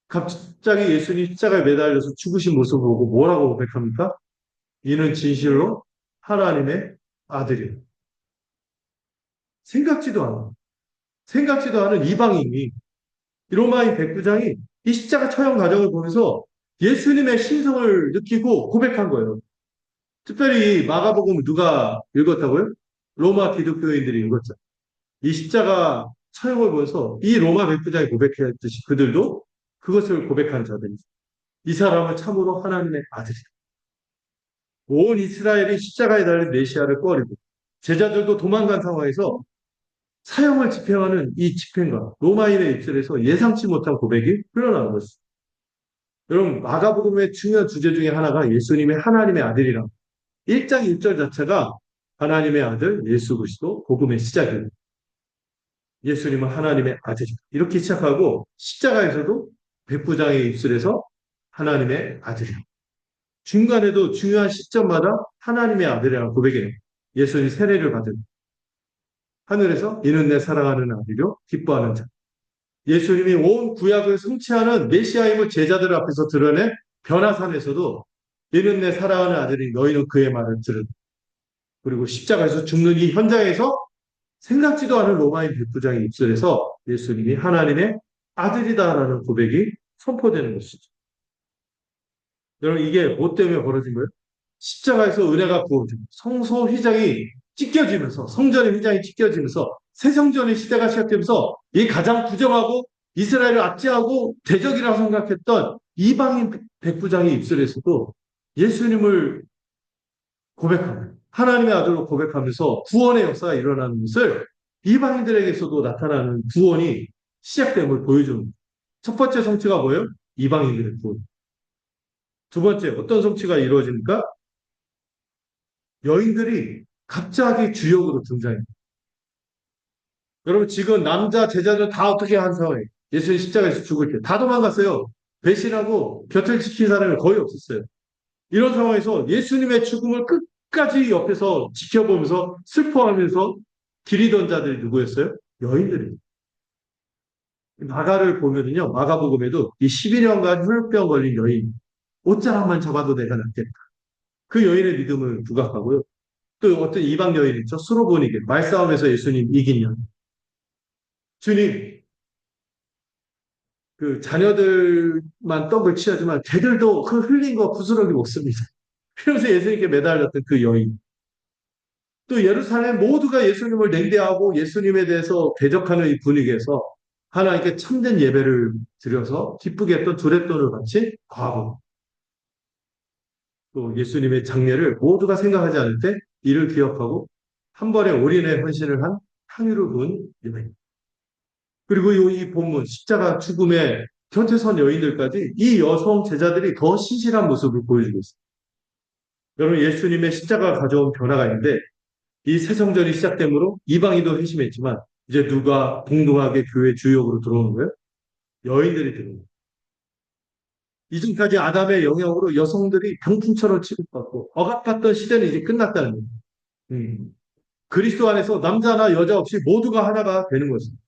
갑자기 예수님 십자가에 매달려서 죽으신 모습을 보고 뭐라고 고백합니까? 이는 진실로 하나님의 아들이에요. 생각지도 않은 이방인이 로마인 백부장이 이 십자가 처형 과정을 보면서 예수님의 신성을 느끼고 고백한 거예요. 특별히 마가복음을 누가 읽었다고요? 로마 기독교인들이 읽었죠. 이 십자가 처형을 보면서 이 로마 백부장이 고백했듯이 그들도 그것을 고백한 자들이죠. 이 사람은 참으로 하나님의 아들이다. 온 이스라엘이 십자가에 달린 메시아를 꺼리고 제자들도 도망간 상황에서 사형을 집행하는 이 집행관 로마인의 입술에서 예상치 못한 고백이 흘러나온 것입니다. 여러분 마가복음의 중요한 주제 중에 하나가 예수님의 하나님의 아들이라 1장 1절 자체가 하나님의 아들 예수 그리스도 복음의 시작입니다. 예수님은 하나님의 아들이다. 이렇게 시작하고 십자가에서도 백부장의 입술에서 하나님의 아들이다. 중간에도 중요한 시점마다 하나님의 아들이라는 고백이에요. 예수님이 세례를 받은 하늘에서 이는 내 사랑하는 아들이요 기뻐하는 자. 예수님이 온 구약을 성취하는 메시아임을 제자들 앞에서 드러낸 변화산에서도 이는 내 사랑하는 아들이 너희는 그의 말을 들은. 그리고 십자가에서 죽는 이 현장에서 생각지도 않은 로마인 백부장의 입술에서 예수님이 하나님의 아들이다라는 고백이 선포되는 것이죠. 여러분 이게 뭐 때문에 벌어진 거예요? 십자가에서 은혜가 부어지고 성소 휘장이 찢겨지면서 성전의 휘장이 찢겨지면서 새 성전의 시대가 시작되면서 이 가장 부정하고 이스라엘을 압제하고 대적이라고 생각했던 이방인 백부장의 입술에서도 예수님을 고백하고 하나님의 아들로 고백하면서 구원의 역사가 일어나는 것을 이방인들에게서도 나타나는 구원이 시작됨을 보여주는 첫 번째 성취가 뭐예요? 이방인들의 구원. 두 번째 어떤 성취가 이루어집니까? 여인들이 갑자기 주역으로 등장해요. 여러분 지금 남자 제자들 다 어떻게 한 상황이에요? 예수님 십자가에서 죽을 때 다 도망갔어요. 배신하고 곁을 지킨 사람이 거의 없었어요. 이런 상황에서 예수님의 죽음을 끝까지 옆에서 지켜보면서 슬퍼하면서 기리던 자들이 누구였어요? 여인들이에요. 마가를 보면은요, 마가복음에도 이 12년간 혈병 걸린 여인, 옷자락만 잡아도 내가 낫겠다. 그 여인의 믿음을 부각하고요. 또 어떤 이방 여인 있죠? 수로보니게 말싸움에서 예수님 이긴 여인. 주님, 그 자녀들만 떡을 취하지만 걔들도 그 흘린 거 부스러기 먹습니다. 그러면서 예수님께 매달렸던 그 여인. 또 예루살렘 모두가 예수님을 냉대하고 예수님에 대해서 대적하는 이 분위기에서 하나님께 참된 예배를 드려서 기쁘게 했던 두렛돈을 바친 과부. 또 예수님의 장례를 모두가 생각하지 않을 때 이를 기억하고 한 번에 올인의 헌신을 한 향유를 부은 여인. 그리고 이 본문 십자가 죽음의 곁에 선 여인들까지 이 여성 제자들이 더 신실한 모습을 보여주고 있습니다. 여러분 예수님의 십자가가 가져온 변화가 있는데 이 새 성전이 시작되므로 이방인도 회심했지만 이제 누가 동등하게 교회 주역으로 들어오는 거예요? 여인들이 들어오는 거예요. 이전까지 아담의 영향으로 여성들이 병풍처럼 취급받고 억압받던 시대는 이제 끝났다는 거예요. 그리스도 안에서 남자나 여자 없이 모두가 하나가 되는 것입니다.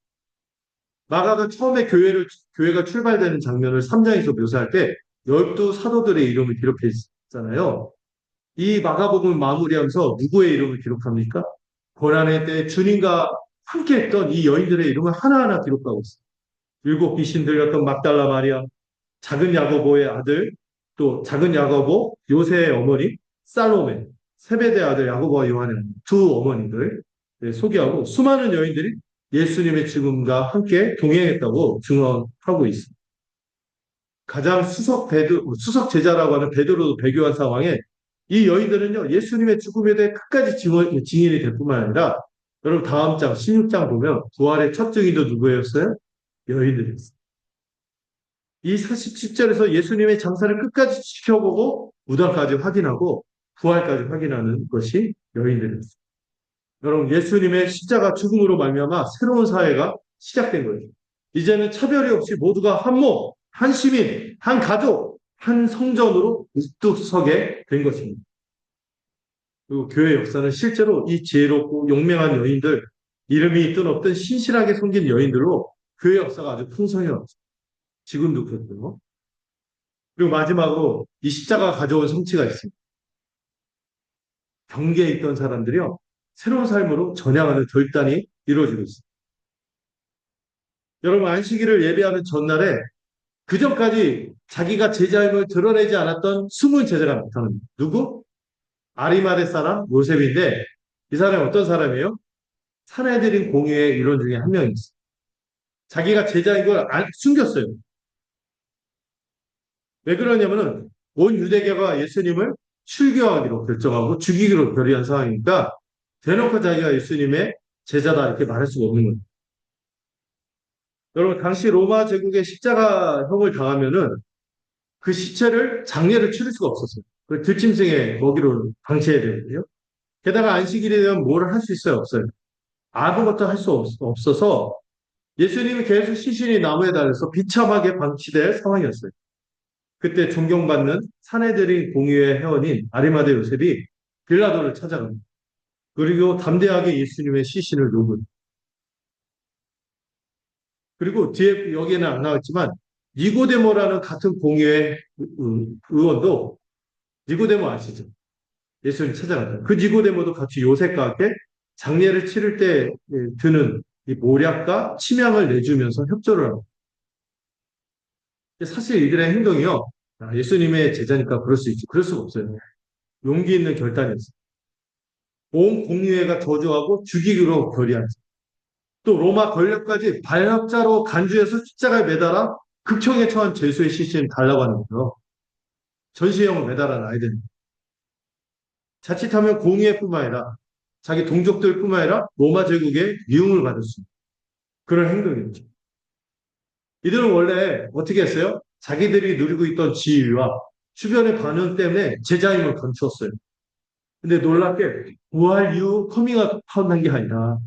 마가가 처음에 교회가 출발되는 장면을 3장에서 묘사할 때 12사도들의 이름을 기록했잖아요. 이 마가복음을 마무리하면서 누구의 이름을 기록합니까? 고난의 때 주님과 함께 했던 이 여인들의 이름을 하나하나 기록하고 있습니다. 7 귀신 들렸던 막달라 마리아, 작은 야고보의 아들, 또 작은 야고보, 요새의 어머니, 살로메, 세베대 아들 야고보와 요한의 두 어머니들 소개하고 수많은 여인들이 예수님의 죽음과 함께 동행했다고 증언하고 있습니다. 가장 수석 제자라고 하는 베드로도 배교한 상황에 이 여인들은요, 예수님의 죽음에 대해 끝까지 증인이 될 뿐만 아니라, 여러분 다음 장, 16장 보면 부활의 첫 증인도 누구였어요? 여인들이었어요. 이 47절에서 예수님의 장사를 끝까지 지켜보고 무덤까지 확인하고 부활까지 확인하는 것이 여인들이었어요. 여러분 예수님의 십자가 죽음으로 말미암아 새로운 사회가 시작된 거예요. 이제는 차별이 없이 모두가 한 몸, 한 시민, 한 가족, 한 성전으로 우뚝 서게 된 것입니다. 그리고 교회 역사는 실제로 이 지혜롭고 용맹한 여인들, 이름이 있든 없든 신실하게 섬긴 여인들로 교회 역사가 아주 풍성해왔죠. 지금도 그렇고요. 그리고 마지막으로 이 십자가 가져온 성취가 있습니다. 경계에 있던 사람들이요, 새로운 삶으로 전향하는 결단이 이루어지고 있습니다. 여러분 안식일을 예배하는 전날에 그 전까지 자기가 제자임을 드러내지 않았던 숨은 제자가 나타납니다. 누구? 아리마대 사람 요셉인데 이 사람이 어떤 사람이에요? 사내들인 공의의 일원 중에 한 명이었어요. 자기가 제자인 걸 숨겼어요. 왜 그러냐면은 온 유대교가 예수님을 출교하기로 결정하고 죽이기로 결의한 상황이니까 대놓고 자기가 예수님의 제자다 이렇게 말할 수가 없는 거예요. 여러분 당시 로마 제국의 십자가형을 당하면은 그 시체를 장례를 치를 수가 없었어요. 그 들짐승의 먹이로 방치해야 되거든요. 게다가 안식일이 되면 뭘 할 수 있어요? 없어요. 아무것도 할 수 없어서 예수님이 계속 시신이 나무에 달려서 비참하게 방치될 상황이었어요. 그때 존경받는 사내들인 공유의 회원인 아리마대 요셉이 빌라도를 찾아갑니다. 그리고 담대하게 예수님의 시신을 놓은. 그리고 뒤에 여기에는 안 나왔지만 니고데모라는 같은 공유의 의원도 니고데모 아시죠? 예수님 찾아갔다. 그 니고데모도 같이 요셉과 함께 장례를 치를 때 드는 이 모략과 침향을 내주면서 협조를 하고. 사실 이들의 행동이요. 예수님의 제자니까 그럴 수 있지. 그럴 수가 없어요. 용기 있는 결단이었어요. 온 공유회가 저주하고 죽이기로 결의하죠. 또 로마 권력까지 반역자로 간주해서 십자가에 매달아 극형에 처한 죄수의 시신을 달라고 하는 거죠. 전시형을 매달아 놔야 됩니다. 자칫하면 공의회뿐만 아니라 자기 동족들뿐만 아니라 로마 제국의 미움을 받을 수 있는 그런 행동이었죠. 이들은 원래 어떻게 했어요? 자기들이 누리고 있던 지위와 주변의 반응 때문에 제자임을 감추었어요. 근데 놀랍게 부활 이후 커밍아웃 한 게 아니라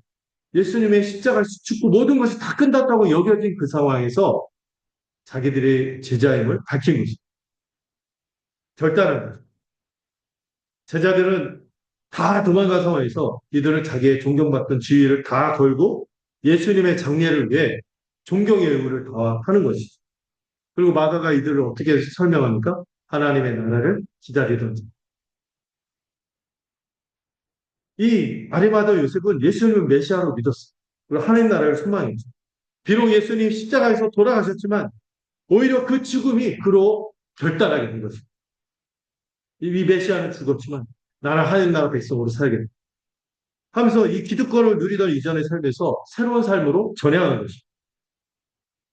예수님의 십자가를 죽고 모든 것이 다 끝났다고 여겨진 그 상황에서 자기들의 제자임을 밝힌 것입니다. 결단한 거죠. 제자들은 다 도망간 상황에서 이들은 자기의 존경받던 지위를 다 걸고 예수님의 장례를 위해 존경의 의무를 다하는 것이죠. 그리고 마가가 이들을 어떻게 설명합니까? 하나님의 나라를 기다리던 자. 이 아리마다 요셉은 예수님을 메시아로 믿었어요. 그리고 하나님 나라를 소망했죠. 비록 예수님 십자가에서 돌아가셨지만 오히려 그 죽음이 그로 결단하게 된 것입니다. 이 메시아는 죽었지만 나는 하나님 나라 백성으로 살겠다 하면서 이 기득권을 누리던 이전의 삶에서 새로운 삶으로 전향하는 것입니다.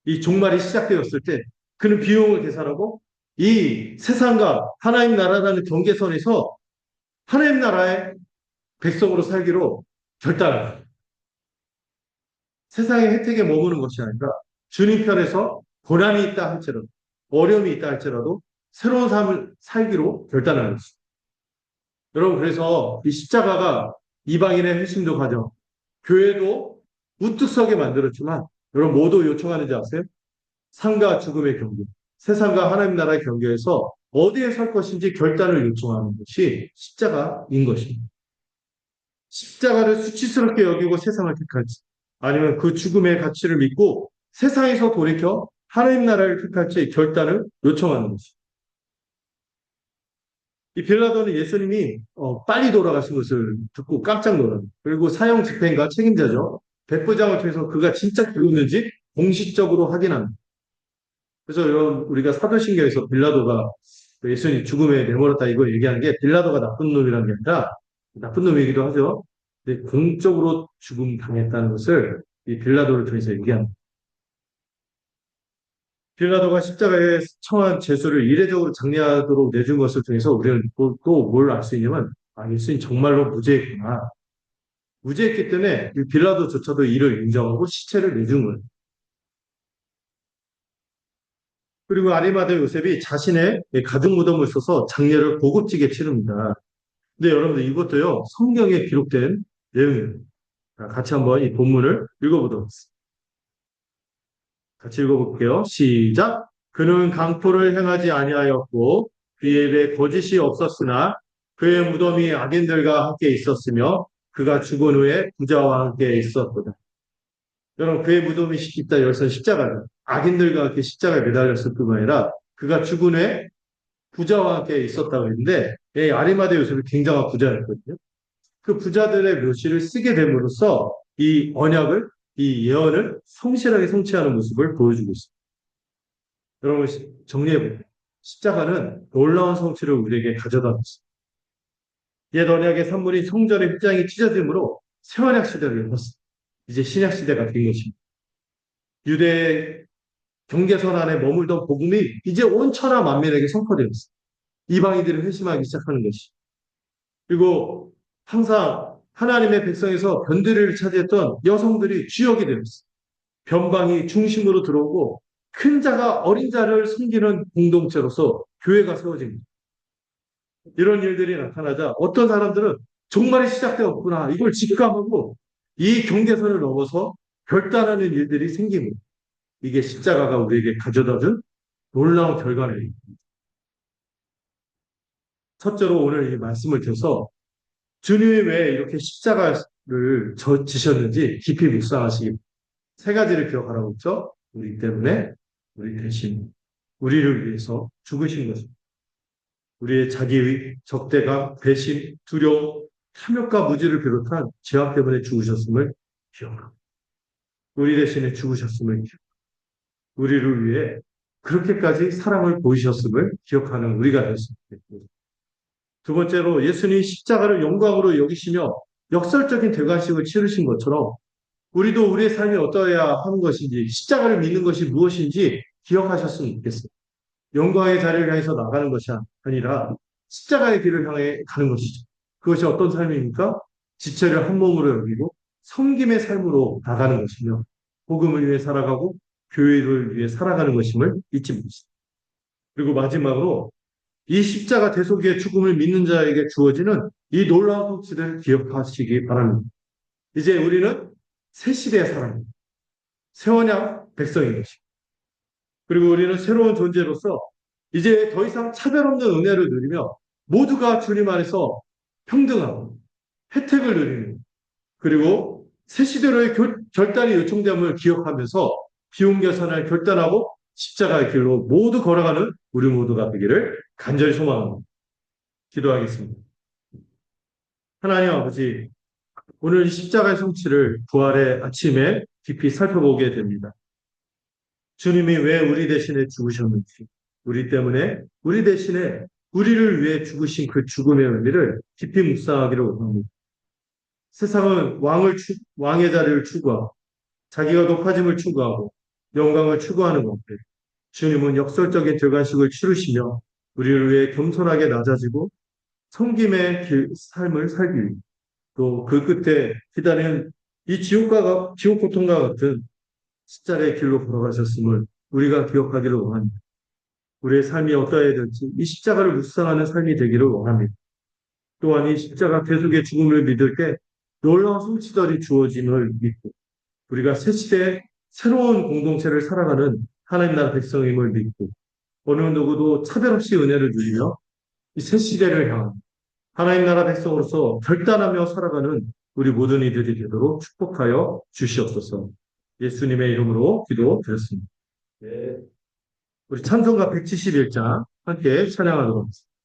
이 종말이 시작되었을 때 그는 비용을 계산하고 이 세상과 하나님 나라라는 경계선에서 하나님 나라의 백성으로 살기로 결단합니다. 세상의 혜택에 머무는 것이 아니라 주님 편에서 고난이 있다 할지라도 어려움이 있다 할지라도 새로운 삶을 살기로 결단하는 것입니다. 여러분 그래서 이 십자가가 이방인의 회심도 가져 교회도 우뚝 서게 만들었지만 여러분 모두 요청하는지 아세요? 삶과 죽음의 경계, 세상과 하나님 나라의 경계에서 어디에 설 것인지 결단을 요청하는 것이 십자가인 것입니다. 십자가를 수치스럽게 여기고 세상을 택할지 아니면 그 죽음의 가치를 믿고 세상에서 돌이켜 하나님 나라를 택할지 결단을 요청하는 것입니다. 이 빌라도는 예수님이 빨리 돌아가신 것을 듣고 깜짝 놀랍니다. 그리고 사형 집행과 책임자죠. 백부장을 통해서 그가 진짜 죽었는지 공식적으로 확인합니다. 그래서 여러분 우리가 사도신경에서 빌라도가 예수님 죽음에 내몰았다 이거 얘기하는 게 빌라도가 나쁜 놈이라는 게 아니라 나쁜 놈이기도 하죠. 근데 공적으로 죽음 당했다는 것을 이 빌라도를 통해서 얘기합니다. 빌라도가 십자가에 청한 죄수를 이례적으로 장례하도록 내준 것을 통해서 우리는 또 뭘 알 수 있냐면 예수님 정말로 무죄했구나. 무죄했기 때문에 이 빌라도조차도 이를 인정하고 시체를 내준 거예요. 그리고 아리마대 요셉이 자신의 가죽 무덤을 써서 장례를 고급지게 치릅니다. 근데 여러분들 이것도요 성경에 기록된 내용입니다. 같이 한번 이 본문을 읽어보도록 하겠습니다. 같이 읽어볼게요. 시작. 그는 강포를 행하지 아니하였고 그의 입에 거짓이 없었으나 그의 무덤이 악인들과 함께 있었으며 그가 죽은 후에 부자와 함께 있었거든. 여러분 그의 무덤이 있다 여기서 십자가는 악인들과 함께 십자가에 매달렸을 뿐만 아니라 그가 죽은 후에 부자와 함께 있었다고 했는데 아리마대 요셉이 굉장한 부자였거든요. 그 부자들의 묘시를 쓰게 됨으로써 이 언약을 이 예언을 성실하게 성취하는 모습을 보여주고 있습니다. 여러분 정리해보세요. 십자가는 놀라운 성취를 우리에게 가져다 줬습니다. 옛 언약의 산물이 성전의 휘장이 찢어짐으로 새 언약 시대를 열었습니다. 이제 신약 시대가 된 것입니다. 유대 경계선 안에 머물던 복음이 이제 온 천하 만민에게 선포되었습니다. 이방인들이 회심하기 시작하는 것이. 그리고 항상 하나님의 백성에서 변두리를 차지했던 여성들이 주역이 되었습니다. 변방이 중심으로 들어오고 큰 자가 어린 자를 섬기는 공동체로서 교회가 세워집니다. 이런 일들이 나타나자 어떤 사람들은 종말이 시작되었구나. 이걸 직감하고 이 경계선을 넘어서 결단하는 일들이 생깁니다. 이게 십자가가 우리에게 가져다준 놀라운 결과입니다. 첫째로 오늘 이 말씀을 들어서 주님이 왜 이렇게 십자가를 지셨는지 깊이 묵상하시기 세 가지를 기억하라고 했죠. 우리 때문에, 우리 대신, 우리를 위해서 죽으신 것입니다. 우리의 자기의 적대감, 배신, 두려움, 탐욕과 무지를 비롯한 죄악 때문에 죽으셨음을 기억하고 우리 대신에 죽으셨음을 기억하고 우리를 위해 그렇게까지 사랑을 보이셨음을 기억하는 우리가 되었습니다. 두 번째로 예수님이 십자가를 영광으로 여기시며 역설적인 대관식을 치르신 것처럼 우리도 우리의 삶이 어떠해야 하는 것인지 십자가를 믿는 것이 무엇인지 기억하셨으면 좋겠어요. 영광의 자리를 향해서 나가는 것이 아니라 십자가의 길을 향해 가는 것이죠. 그것이 어떤 삶입니까? 지체를 한 몸으로 여기고 섬김의 삶으로 나가는 것이며 복음을 위해 살아가고 교회를 위해 살아가는 것임을 잊지 마십시오. 그리고 마지막으로 이 십자가 대속의 죽음을 믿는 자에게 주어지는 이 놀라운 복지를 기억하시기 바랍니다. 이제 우리는 새 시대의 사람입니다. 새 언약 백성인 것입니다. 그리고 우리는 새로운 존재로서 이제 더 이상 차별 없는 은혜를 누리며 모두가 주님 안에서 평등하고 혜택을 누리는 그리고 새 시대로의 결단이 요청됨을 기억하면서 비용 계산을 결단하고 십자가의 길로 모두 걸어가는 우리 모두가 되기를 간절히 소망합니다. 기도하겠습니다. 하나님 아버지, 오늘 십자가의 성취를 부활의 아침에 깊이 살펴보게 됩니다. 주님이 왜 우리 대신에 죽으셨는지, 우리 때문에, 우리 대신에 우리를 위해 죽으신 그 죽음의 의미를 깊이 묵상하기를 원합니다. 세상은 왕의 자리를 추구하고, 자기가 높아짐을 추구하고, 영광을 추구하는 건데, 주님은 역설적인 들관식을 치르시며, 우리를 위해 겸손하게 낮아지고, 섬김의 삶을 살기 위해, 또 그 끝에 기다리는 이 지옥 고통과 같은 십자가의 길로 걸어가셨음을 우리가 기억하기를 원합니다. 우리의 삶이 어떠해야 될지 이 십자가를 묵상하는 삶이 되기를 원합니다. 또한 이 십자가 대속의 죽음을 믿을 때 놀라운 성취들이 주어짐을 믿고 우리가 새 시대의 새로운 공동체를 살아가는 하나님 나라 백성임을 믿고 어느 누구도 차별 없이 은혜를 누리며 이 새 시대를 향한 하나님 나라 백성으로서 결단하며 살아가는 우리 모든 이들이 되도록 축복하여 주시옵소서. 예수님의 이름으로 기도드렸습니다. 네. 우리 찬송가 171장 함께 찬양하도록 하겠습니다.